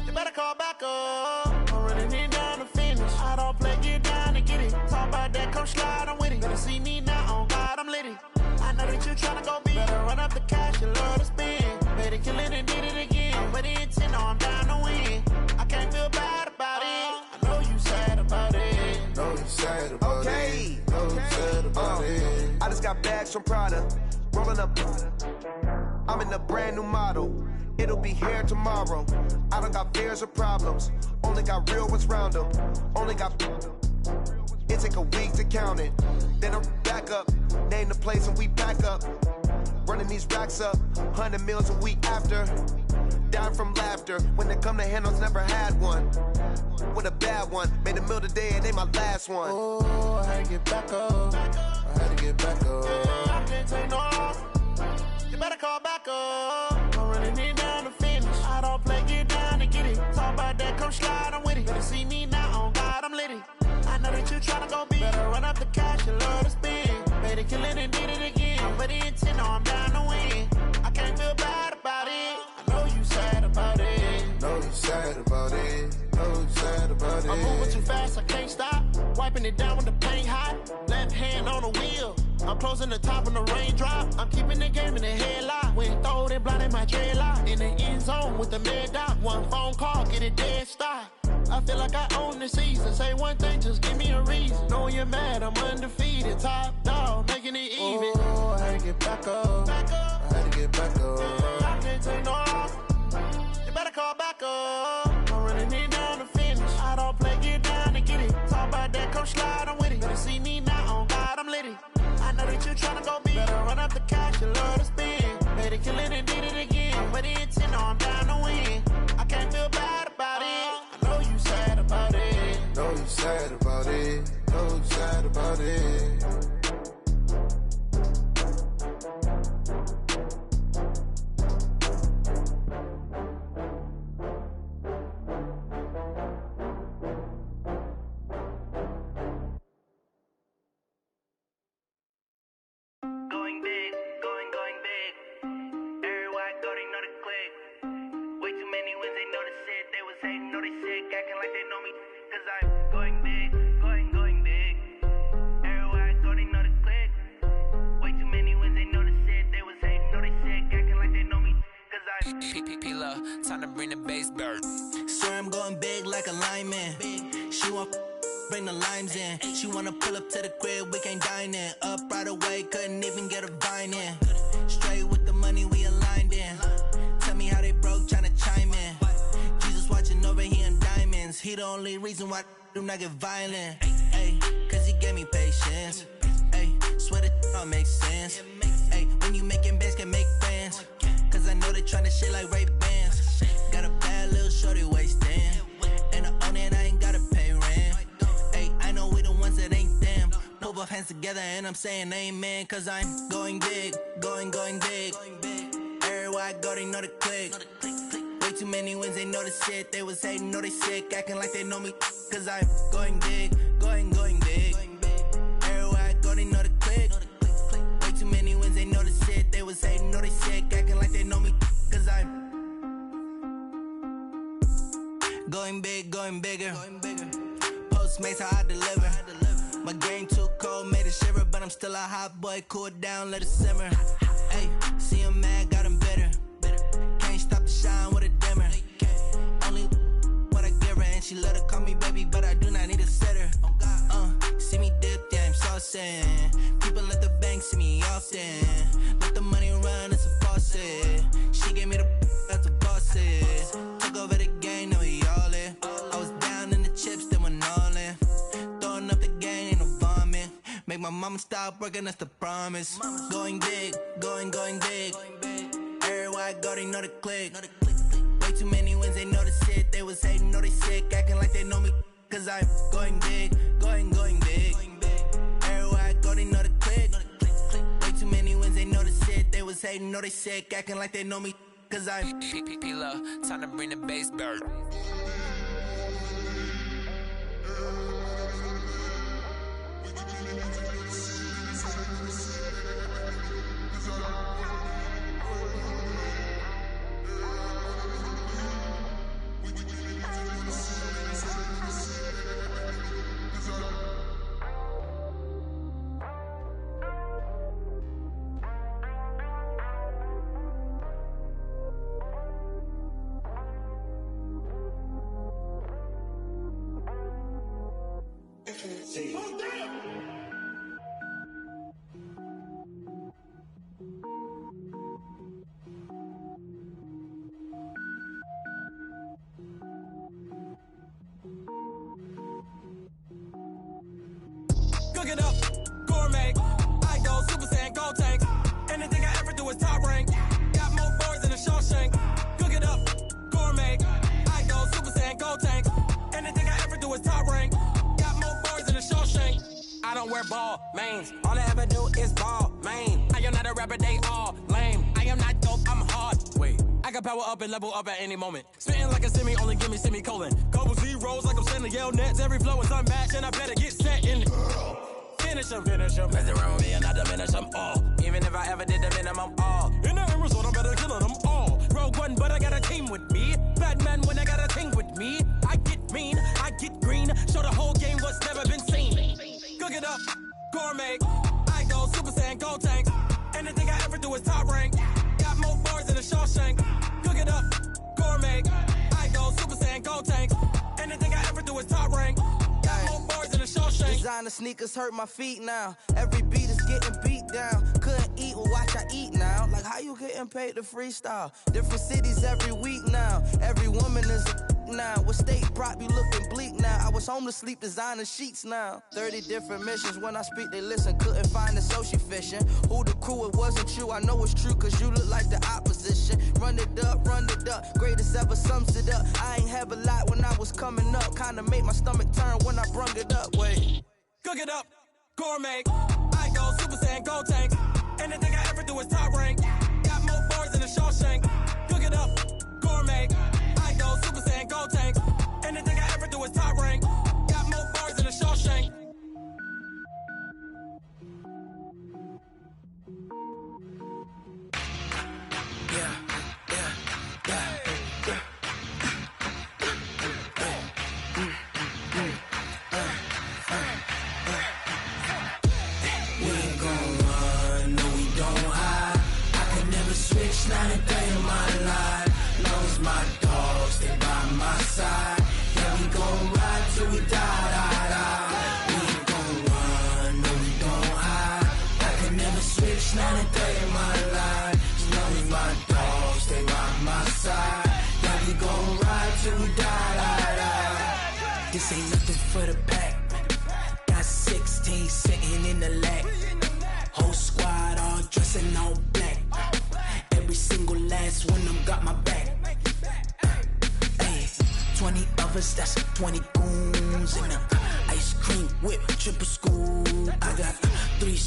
You better call back up. I'm running it down to finish. I don't play, get down to get it. Talk about that, come slide, I'm with it. Better see me now, on God, I'm litty. I know that you tryna go big. Better run up the cash, you love to spend. Better kill it and did it again. I'm with the intent, no, I'm down to win. I can't feel bad about it. I know you sad about it. Know you sad about it. Know you sad about it.
I just got bags from Prada. Rolling up, I'm in a brand new model. It'll be here tomorrow. I don't got fears or problems. Only got real ones round them. Only got. It take a week to count it. Then I'm back up. Name the place and we back up. Running these racks up. 100 meals a week after. Down from laughter. When they come to handles, never had one. With a bad one. Made a meal today and they my last one.
Oh, I had to get back up. I had to get back up. I can't take no loss. You better call back up. I'm running it down to finish. I don't play, get down to get it. Talk about that, come slide, I'm with it. Better see me now, on God, I'm litty. I know that you tryna go big. Better run up the cash, you love to spend. Better kill it and did it again. I'm with the intent, no, I'm down to win. I can't feel bad about it. I know you sad about it. Know you sad about it. Know you sad about it. I'm moving too fast, I can't stop. Wiping it down when the paint hot. Left hand on the wheel. I'm closing the top when the raindrop. I'm keeping the game in the headlock. When throwed and blinded my dreadlock. In the end zone with the mid dot. One phone call, get it dead stop. I feel like I own the season. Say one thing, just give me a reason. Knowing you're mad, I'm undefeated. Top dog, making it even. Oh, I had to get back up. I had to get back up. I can't take no loss. You better call back up. I'm running it down to finish. I don't play, get down to get it. Talk about that, come slide, I'm with it. Better see me now, on God, I'm litty. I know that you tryna go big. Better run up the cash, you love to spend. Better kill it and did it again. I'm with the intent, no, I'm down to win. I can't feel bad about it. I know you sad about it. Know you sad about it. Know you sad about it.
Time to bring the bass bird. Swear I'm going big like a lineman. She want bring the limes in. She wanna pull up to the crib, we can't dine in. Up right away, couldn't even get a vine in. Straight with the money we aligned in. Tell me how they broke, tryna chime in. Jesus watching over here in diamonds. He the only reason why do not get violent. Ay, cause he gave me patience. Ay, swear that don't make sense. Ay, when you making bands can make friends. Cause I know they tryna shit like Ray Bans. Got a bag
both hands together and I'm saying amen, cause I'm going big, going big. Everywhere I go, they know the click. Way too many wins, they know the shit. They was hating, know they sick, acting like they know me, cause I'm going big, going big. Everywhere I go, they know the click. Way too many wins, they know the shit. They was hating, know they sick, acting like they know me, cause I'm going big, going bigger. Postmates, how I deliver. My game too cold, made it shiver, but I'm still a hot boy. Cool it down, let it simmer. Hey, see him mad, got him bitter. Can't stop the shine with a dimmer. Only what I give her, and she let her call me baby, but I do not need a sitter. See me dip, yeah, I'm saucing. People at the bank see me often. Let the money run, it's a faucet. She gave me the that's a boss it. Took over the game, now we all in. I was down in the chips, then went all in. Throwing up the game, ain't no vomit. Make my mama stop working, that's the promise. Going big, going big. Everywhere I go, they know the click. Way too many wins, they know the shit. They was hating, know they sick, acting like they know me, cause I'm going big, going big. Everywhere I go, they know the click. Way too many wins, they know the shit. They was hating, know they sick, acting like they know me, cause I'm
P-P-P-Love, time to bring the bass back.
Cook it up, gourmet. I go Super Saiyan, go tank. Anything I ever do is top rank. Got more boards than a Shawshank. Cook it up, gourmet. I go Super Saiyan, go tank. Anything I ever do is top rank. Got more boards than a Shawshank. I don't wear ball mains. All I ever do is ball main. I am not a rapper, they all lame. I am not dope, I'm hard. Wait, I can power up and level up at any moment. Spitting like a semi, only give me semicolon. Couple zeros like I'm sending yell nets. Every flow is unmatched and I better get set in. Finish him. Mess around with me and I diminish them all. Even if I ever did the minimum all. In the end result, I'm better killing them all. Rogue One, but I got a team with me. Batman when I got a team with me. I get mean, I get green. Show the whole game what's never been seen. Cook it up, gourmet. I go Super Saiyan, go tank. Anything I ever do is top rank. Got more bars than a Shawshank. Cook it up, gourmet. I go Super Saiyan, go tank. Anything I ever do is top rank. Got more bars than a Shawshank.
Designer sneakers hurt my feet now. Every beat is getting beat down. Couldn't eat, well watch I eat now. Like how you getting paid to freestyle? Different cities every week now. Every woman is a now. What state prop you looking bleak now? I was home to sleep designer sheets now. 30 different missions. When I speak they listen. Couldn't find the social fishing. Who the crew, it wasn't you. I know it's true cause you look like the opposition. Run it up. Greatest ever sums it up. I ain't have a lot when I was coming up. Kinda made my stomach turn when I brung it up. Wait.
Cook it up, gourmet. I go Super Saiyan, go tank. Anything I ever do is top rank. Got more bars than a Shawshank. Cook it up, gourmet. I go Super Saiyan, go tank. Anything I ever do is top rank. Got more bars than a Shawshank.
We ain't gon' run, no we don't hide. I can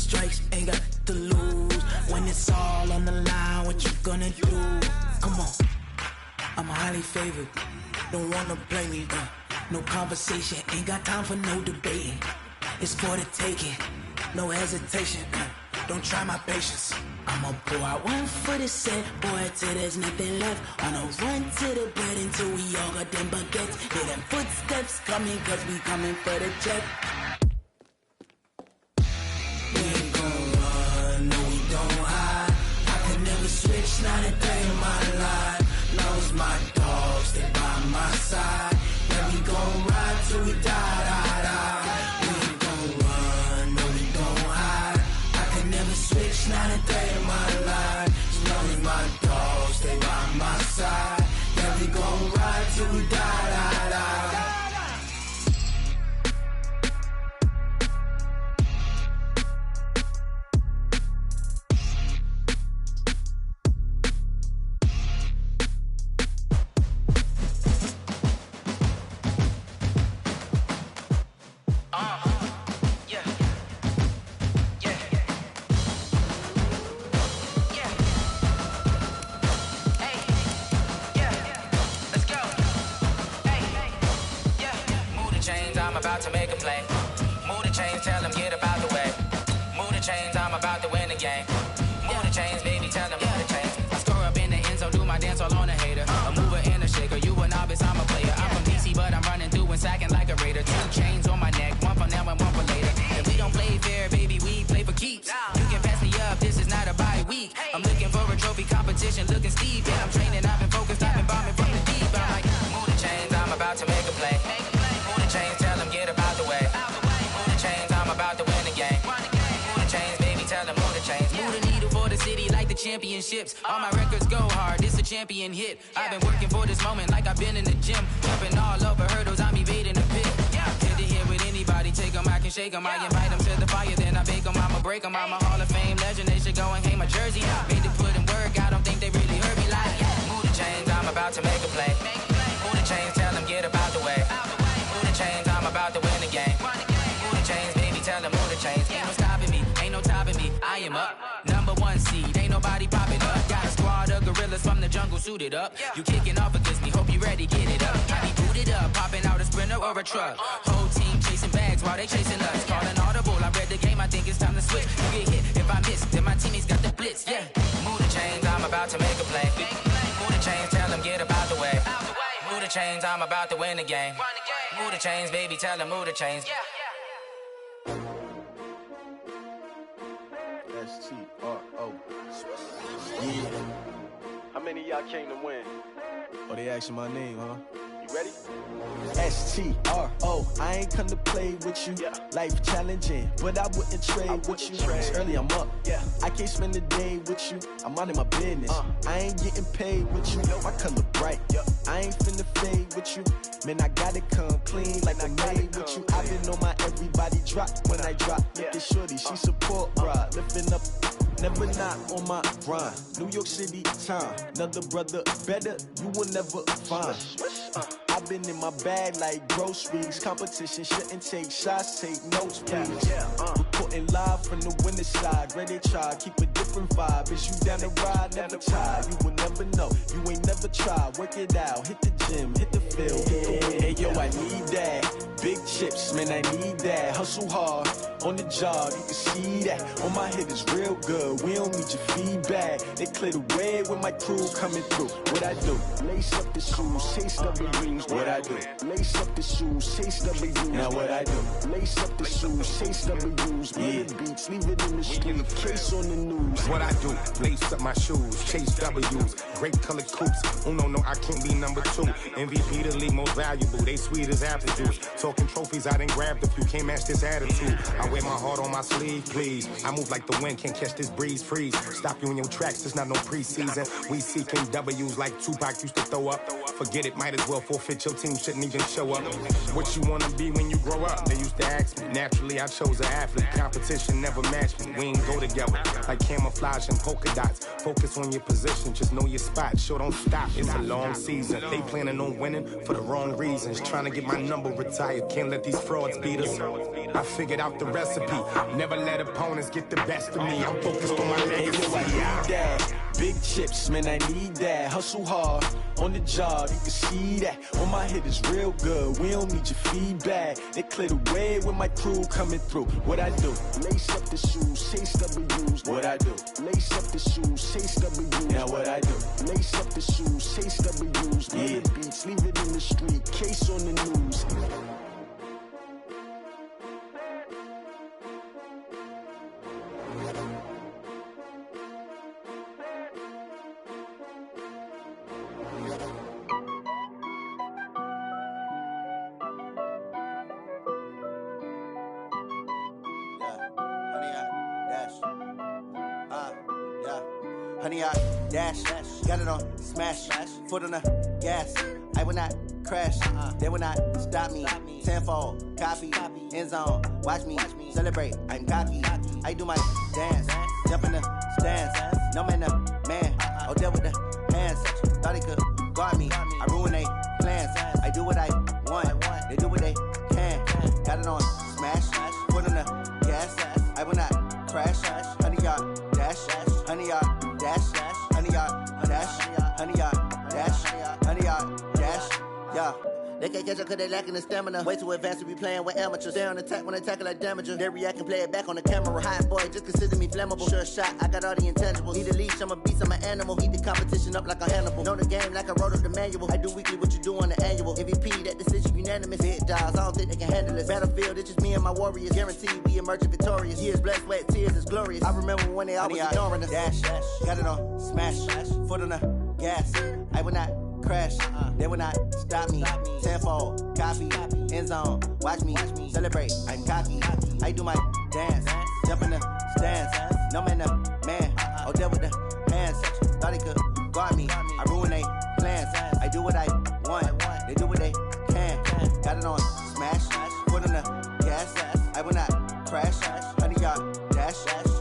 strikes, ain't got to lose. When it's all on the line, what you gonna do? Come on, I'm highly favored. Don't wanna play me, no conversation, ain't got time for no debating. It's for the taking, no hesitation. Don't try my patience. I'ma pour out one for the set, boy, till there's nothing left. On a run to the bread until we all got them baguettes. Hear them footsteps coming, cause we coming for the check. We ain't gon' run, no we don't hide. I can never switch, not a day in my life. Now it's my dogs, they by my side. Yeah, we gon' ride till we die, die, die. We ain't gon' run, no we don't hide. I can never switch, not a day in my life. As long as my dogs stay by my side. Yeah, we gon' ride till we die, die, die.
About to make a play. Move the chains, tell them get about the way. Move the chains, I'm about to win the game. Move the chains, baby, tell them move the chains. I score up in the end zone, do my dance all on a hater. A mover and a shaker, you a novice, I'm a player. I'm from DC, but I'm running through and sacking like a raider. 2 chains on my neck, one for now and one for later. If we don't play fair, baby, we play for keeps. You can pass me up, this is not a bye week. I'm looking for a trophy competition, looking steep. Yeah, I'm training, I've been focused, I've been bombing from the deep. I'm like, move the chains, I'm about to make a play. Move the chains, tell them get about the way. Move the chains, I'm about to win the game. Move the chains, baby, tell them move the chains. Move the needle for the city like the championships. All my records go hard, this a champion hit. I've been working for this moment like I've been in the gym. Jumping all over hurdles, I'm evading the pit. Head to head with anybody, take them, I can shake them. I invite them to the fire, then I bake them, I'ma break them. I'm a Hall of Fame legend, they should go and hang my jersey. Made to put in work, I don't think they really heard me like, move the chains, I'm about to make a play. Move the chains, tell them get about the way. Move the chains, I'm about to win the game. Move the chains, baby, tell them move the chains. Ain't no stopping me, ain't no topping me. I am up, number 1 seed, ain't nobody popping up. Got a squad of gorillas from the jungle suited up. You kicking off against me, hope you ready, get it up. I be booted up, popping out a sprinter or a truck. Whole team chasing bags while they chasing us. Calling audible, I read the game, I think it's time to switch. You get hit, if I miss, then my teammates got the blitz, yeah. Move the chains, I'm about to make a play. Move the chains, tell them get about the way. Move the chains, I'm about to win the game. Move the chains, baby, tell them move the chains.
S-T-R-O. Yeah. How many of y'all came to win? Oh, they asking my name, huh? You ready? S-T-R-O. I ain't come to play with you. Life challenging, but I wouldn't trade with you. It's early, I'm up. I can't spend the day with you. I'm out of my business. I ain't getting paid with you. My color bright. I ain't finna fade with you. Man, I gotta come clean like I'm made with you. I've been on my everybody drop when I drop. Look at shorty, she support ride. Lifting up, never not on my grind. New York City time. Another brother better, you will never find. I've been in my bag like groceries. Competition shouldn't take shots, take notes, please. Reporting live from the winning side. Ready to try, keep a different vibe. Is you down the ride, never try. You will never know, you ain't never tried. Work it out, hit the gym, hit the field, hit the wind. Hey yo, I need that. Big chips, man, I need that. Hustle hard, on the job, you can see that. On my head is real good, we don't need your feedback. They clear the way with my crew coming through. What I do? Lace up the shoes, chase W's. What I do? Lace up the shoes, chase W's. Now what I do? Lace up the shoes, chase W's. Murder beats, leave it in the street, case on the news.
What I do? Lace up my shoes, chase W's. Great colored coops. Oh no, I can't be number 2. MVP the league most valuable. They sweet as apple juice. Talking trophies, I done grabbed a few. Can't match this attitude. I wear my heart on my sleeve, please. I move like the wind, can't catch this breeze, freeze. Stop you in your tracks, it's not no preseason. We seeking W's like Tupac used to throw up. Forget it, might as well forfeit. Your team shouldn't even show up. What you wanna be when you grow up? They used to ask me. Naturally, I chose an athlete. Competition never matched me. We ain't go together like camouflage and polka dots. Focus on your position, just know your spot. Sure, don't stop. It's a long season. They planning on winning for the wrong reasons. Trying to get my number retired. Can't let these frauds beat us. I figured out the recipe. Never let opponents get the best of me. I'm focused on my legacy.
I need that. Big chips, man, I need that. Hustle hard on the job, you can see that. On my head is real good, we don't need your feedback. They clear the way with my crew coming through. What I do? Lace up the shoes, chase W's. What I do? Lace up the shoes, chase W's. Now what I do? Lace up the shoes, chase W's. Yeah. The beats, leave it in the street, case on the news.
Honey, I dash, got it on smash, foot on the gas. I will not crash, they will not stop me. Tenfold, copy, end zone, watch me celebrate. I'm cocky, I do my dance, jump in the stands. No man, the man, oh deal with the hands. Thought he could guard me, I ruin they plans. I do what I want, they do what they can. Got it on smash, foot on the gas. I will not crash, honey, yard dash, honey, yard dash, honey, yard dash, honey, yard dash, honey, yard dash, yeah. They can't catch up cause they lacking the stamina. Way too advanced to be playing with amateurs. Stay on attack when they tackle like damager. They react and play it back on the camera. Hot boy, just consider me flammable. Sure shot, I got all the intangibles. Need a leash, I'm a beast, I'm an animal. Heat the competition up like a Hannibal. Know the game like I wrote up the manual. I do weekly what you do on the annual. MVP, that decision unanimous. Hit dials, I don't think they can handle it. Battlefield, it's just me and my warriors. Guaranteed we emerging victorious. Years, blood, sweat, tears, it's glorious. I remember when they always ignoring us. Dash, got it on smash, foot on the gas. I will not crash, they will not stop me. Tenfold, copy, end zone, watch me celebrate. I'm cocky, I do my dance, jump in the stands. No man, the man, oh deal with the hands. Thought he could guard me, I ruin they plans. I do what I want, they do what they can. Got it on smash, foot on the gas. I will not crash, honey, yard dash,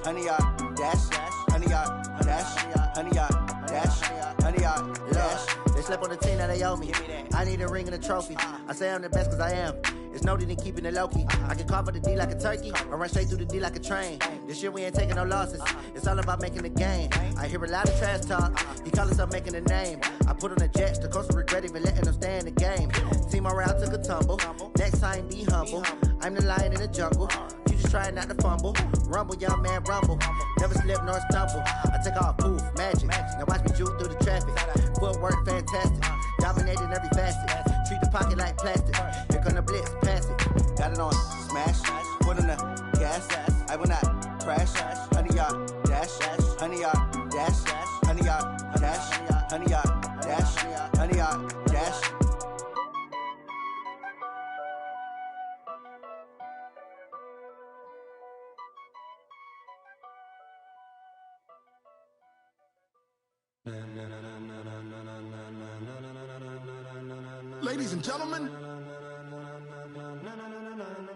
honey, yard dash, honey, yard dash, honey, yard dash, honey, yard dash. They slept on the team that they owe me. I need a ring and a trophy. I say I'm the best cause I am. It's no need in keeping it low-key. I can carve for the D like a turkey or run straight through the D like a train. This year we ain't taking no losses. It's all about making the game. I hear a lot of trash talk. He call himself making a name. I put on the jets. The coach will regret even letting them stay in the game. Team morale took a tumble. Next time be humble. I'm the lion in the jungle. You just trying not to fumble. Rumble, young man, rumble. Never slip nor stumble. I take off, poof, magic. Now watch me juke through the traffic. Footwork fantastic. Dominating every facet. Treat the pocket like plastic. Here come the blitz, pass it. Got it on smash, foot on the gas. I will not crash. Honey, yard dash, honey, yard dash, honey, yard dash, honey, yard dash, honey, yard dash.
Ladies and gentlemen,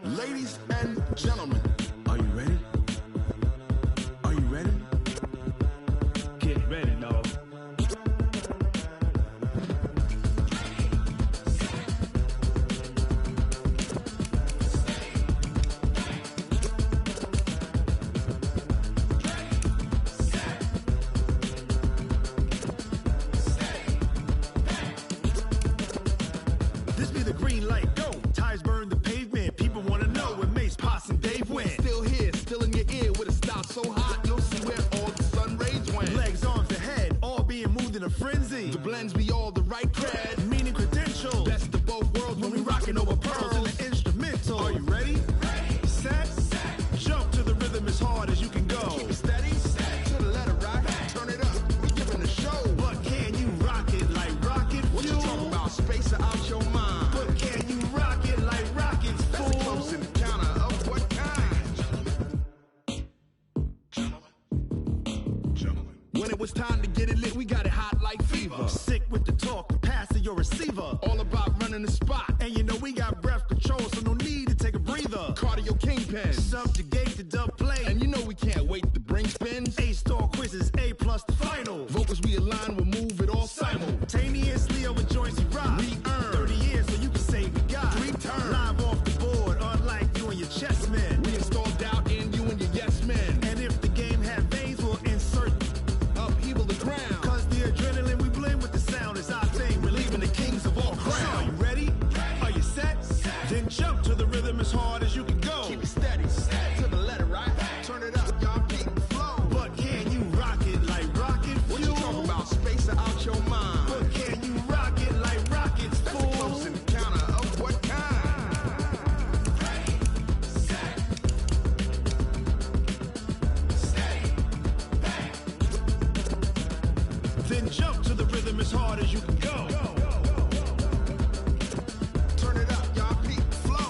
ladies and gentlemen, are you ready? Are you ready? Get ready, dog.
Chess
as hard as you can go. Turn it up, y'all. Peak flow.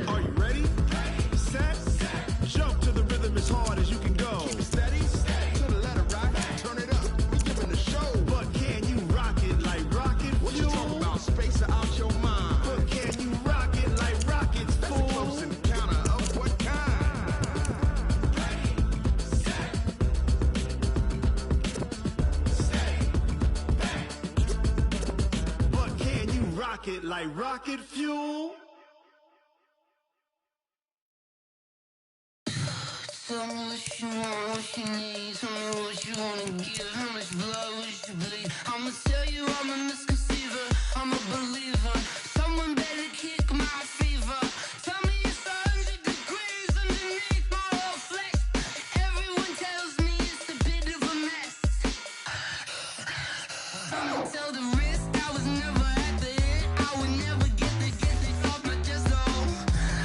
Are you ready? Set. Jump to the rhythm as hard as you can go. Steady. To the letter, right? Turn it up. We giving the show. But can you rock it like rocket? What you talking about? Space out your mind. But can you rock it like rockets, fool? That's a close encounter of what kind? But can you rock it like rocket fuel?
Tell me what you want, what you need. Tell me what you wanna give. How much blood would you bleed? I'ma tell you I'm a misconceiver. I'm a believer. Someone better kick my fever. Tell me it's 100 degrees underneath my whole flesh. Everyone tells me it's a bit of a mess. I'ma tell the risk I was never at the hit. I would never get it off my chest. Oh,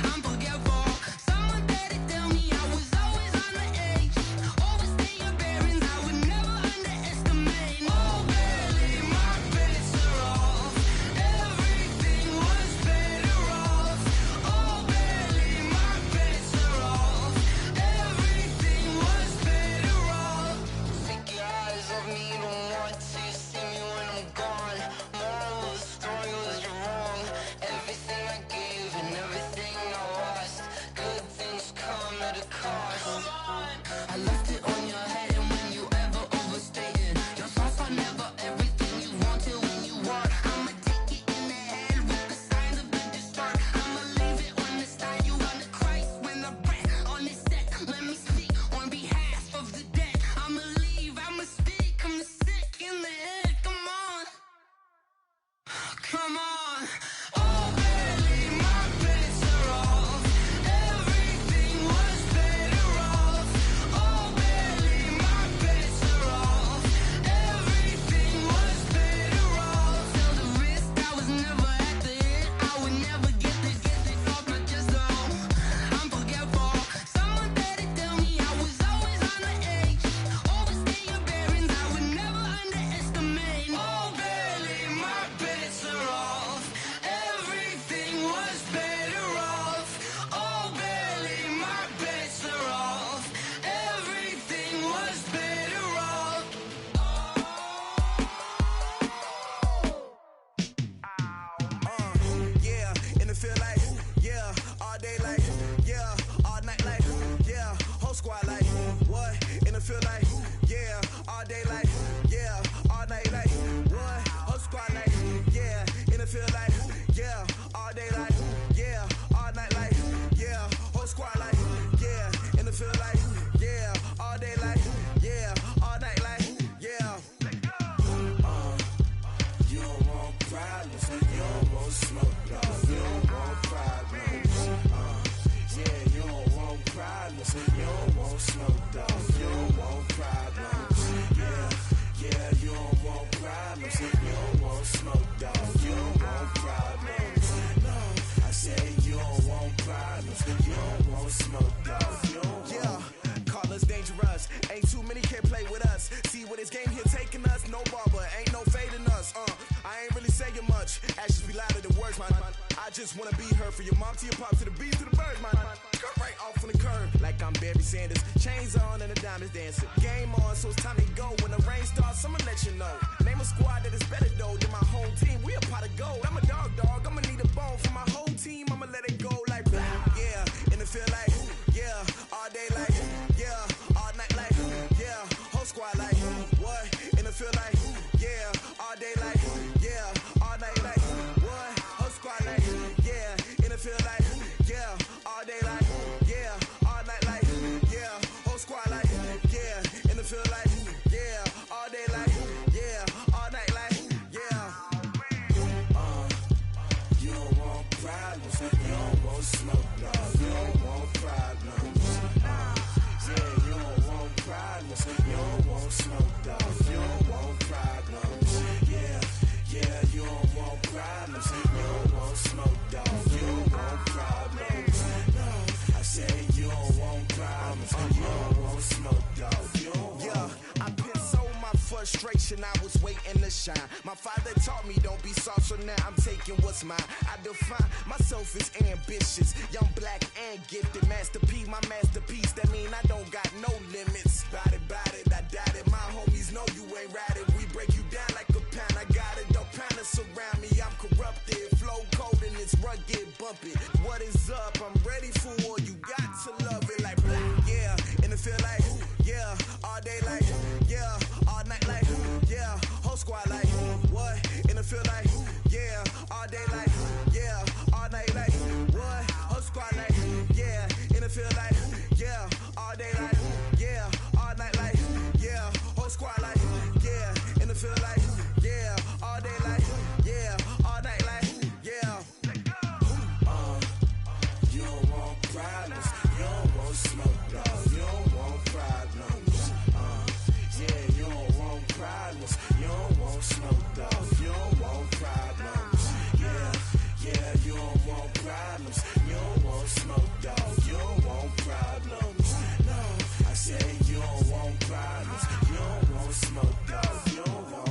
I'm forgetful. Someone better tell me I was always on the edge. Overstay your bearings, I would never underestimate. Oh, barely, my bets are off. Everything was better off. Oh, barely, my bets are off. Everything was better off. Take your eyes off me, you don't want to see me when I'm gone. Moral of the story was you're wrong. Everything I gave and everything I lost. Good things come at a cost. I left it on your head, and when you ever overstated, your thoughts are never everything you wanted when you want. I'ma take it in the head with the signs of the destroyed. I'ma leave it on the side. You want to Christ when I breath on this set. Let me speak on behalf of the dead. I'ma leave, I'ma speak. I'm the sick in the head. Come on. Come on. Oh, barely, my bets are off. Everything was better off. Oh, barely, my bets are off. Everything was better off. Tell the risk I was never at the hit. I would never get it off my chest. Oh, I'm forgetful. Someone better tell me I was always on the edge. Overstay your bearings, I would never underestimate. Oh, barely, my bets are off. Everything was better off. Oh, barely, my bets are off. Everything was better off.
Yeah, and it feel like, yeah, all day like, yeah, all night like, yeah, whole squad like, what? And it feel like, yeah, all day like, yeah, all night like, what? Whole squad like, yeah, and it feel like, yeah, all day like, yeah, all night like, yeah, whole squad like, yeah, and it feel like, yeah, all day like, yeah, all night like, yeah.
You don't want problems, you don't want smoke, no. You don't want problems, yeah, you don't want problems, you don't want smoke, dog. You don't want problems, yeah, you don't want problems, you don't want smoke, dog. You don't want problems, no. I said you don't want problems, you don't want smoke, dog. You don't
Yeah, call us dangerous. Ain't too many can play with us. See where this game here taking us. No barber, ain't no fading us. I ain't really saying much. Actions be louder than words, man. I just wanna be heard. For your mom to your pop to the beat to the bird, man. Cut right off on the curb like I'm Barry Sanders. Chains on and the diamonds dancing. Game on, so it's time to go. When the rain starts, I'ma let you know. Name a squad that is better though than my home team. We a pot of gold. I'm a dog. I'ma need a bone for my whole team. I'ma let it go like blah. Yeah, and it feel like, yeah, all day like, yeah, all night like, yeah, whole squad like, what? And it feel like, yeah, all day like, yeah, all night like, what? Whole squad like, yeah, and it feel like, yeah, all day like, yeah, all night like, yeah, whole squad like, yeah, and it feel like, yeah, all day like, yeah, all night like, yeah.
You don't want problems, you don't want smoke, no. You don't want problems, yeah, you don't want problems,
generation, I was waiting to shine. My father taught me don't be soft, so now I'm taking what's mine. I define myself as ambitious, young, black, and gifted. Master P, my masterpiece, that mean I don't got no limits. Bout it, I doubt it. My homies know you ain't ride it. We break you down like a pound. I got it, don't pound us around me. I'm corrupted, flow cold and it's rugged, bumpy. What is up? I'm ready for war. You got to love it like yeah, and it feel like yeah, all day like yeah, all night like yeah, whole squad like what? And it feel like yeah, all day like yeah, all night like what? Whole squad like yeah, and it feel like yeah, all day like yeah, all night like yeah, whole squad like yeah, and it feel like yeah, all day like yeah, all night like yeah. You don't want problems, you don't want smoke, dog. You don't want problems. Yeah, you don't want problems, you don't want smoke, dog. You don't want problems. Yeah, you don't want problems, you don't want smoke, dog. You don't want problems. No, I say you don't want problems, you don't want smoke, dog. You don't want.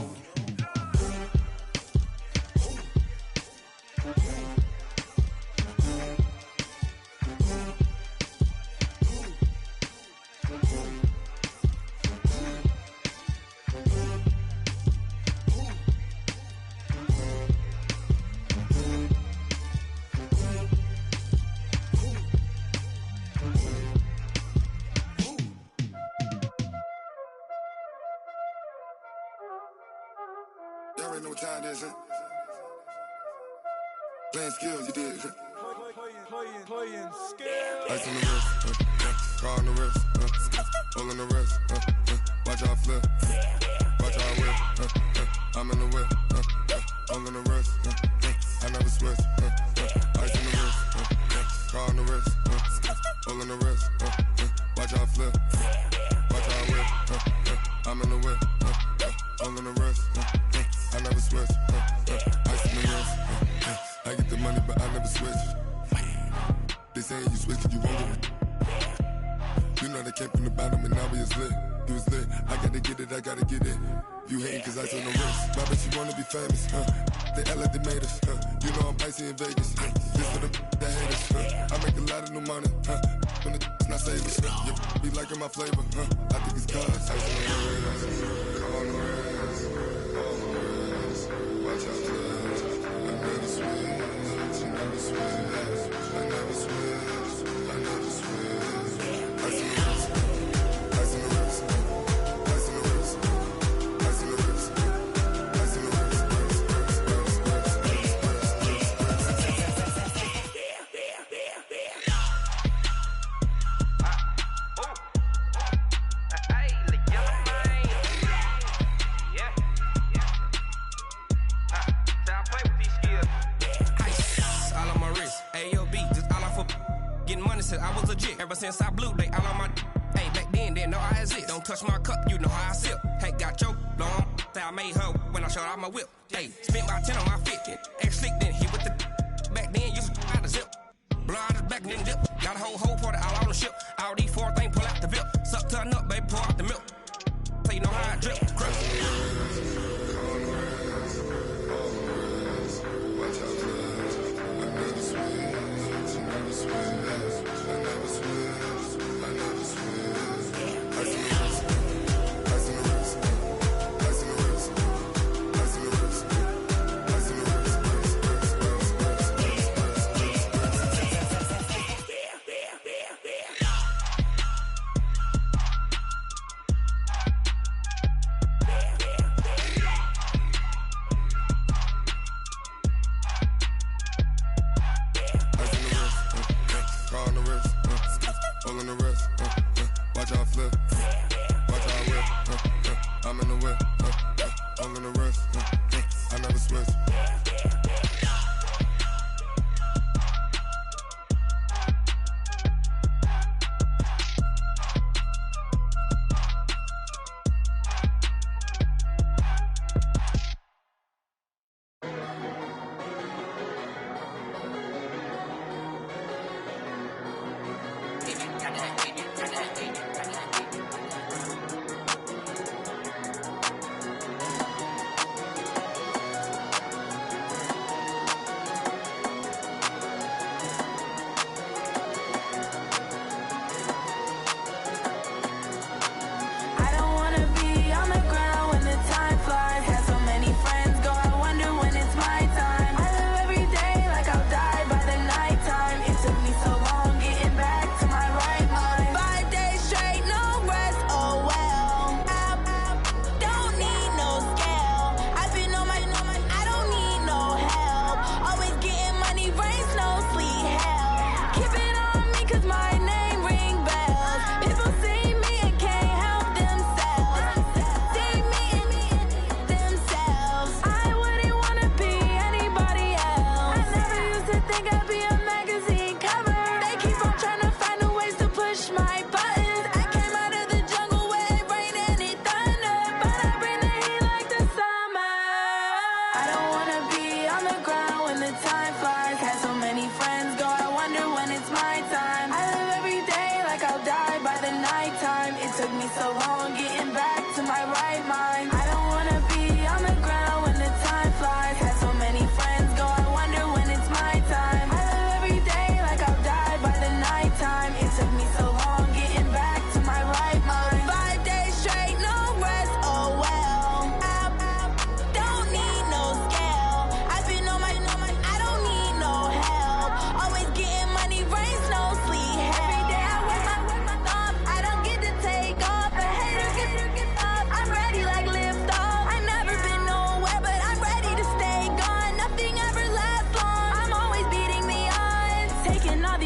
Y'all already know what time it is, huh? Playing skills, you did.
Playing skills.
Ice on the wrist, car on the wrist, hole in the wrist, watch out flip, watch out whip, I'm in the whip, hole in the wrist, I never switch, ice on the wrist, car on the wrist, hole in the wrist, watch out flip, watch out whip, I'm in the whip, hole in the wrist, I never switch, ice on the wrist, I get the money but I never switch. They say you switch it, you won't get it. You know they came from the bottom and now we is lit. You was lit, I gotta get it, I gotta get it. You hating cause ice on the wrist. My bitch, you wanna be famous, They act like they made us, You know I'm icy in Vegas, This for the that hate us, I make a lot of new money, When the not savers, You be liking my flavor, I think it's cause ice on the wrist, on the wrist, on the wrist. Watch out, cuz I never switch, I never switch, I never switch, I never switch. Ice on the wrist, ice on the wrist, ice on the wrist, ice on the wrist, ice on the wrist.
I was legit ever since I blew they all on my hey back then didn't know I exist. Don't touch my cup, you know how I sip. Hey, got your long say I made her when I showed out my whip. Hey, spent about 10 on my 50. Ex slick then hit with the back then used to out the zip. Blow out his back then dip. Got a whole party all on the ship. All these four things pull out the VIP. Suck turn up, baby, pour out the milk. So you know how I drip. Crush.
Watch out, cuz I never switch, I never switch. I never switch, I never switch. Ice in the wrist, ice in the wrist, ice in the wrist, ice in the wrist, ice in the wrist.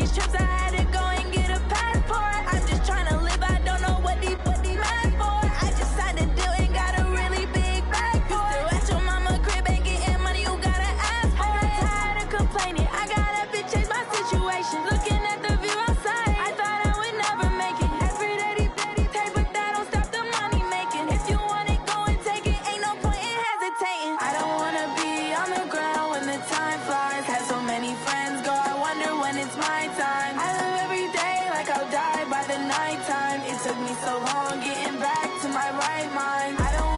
these trips I had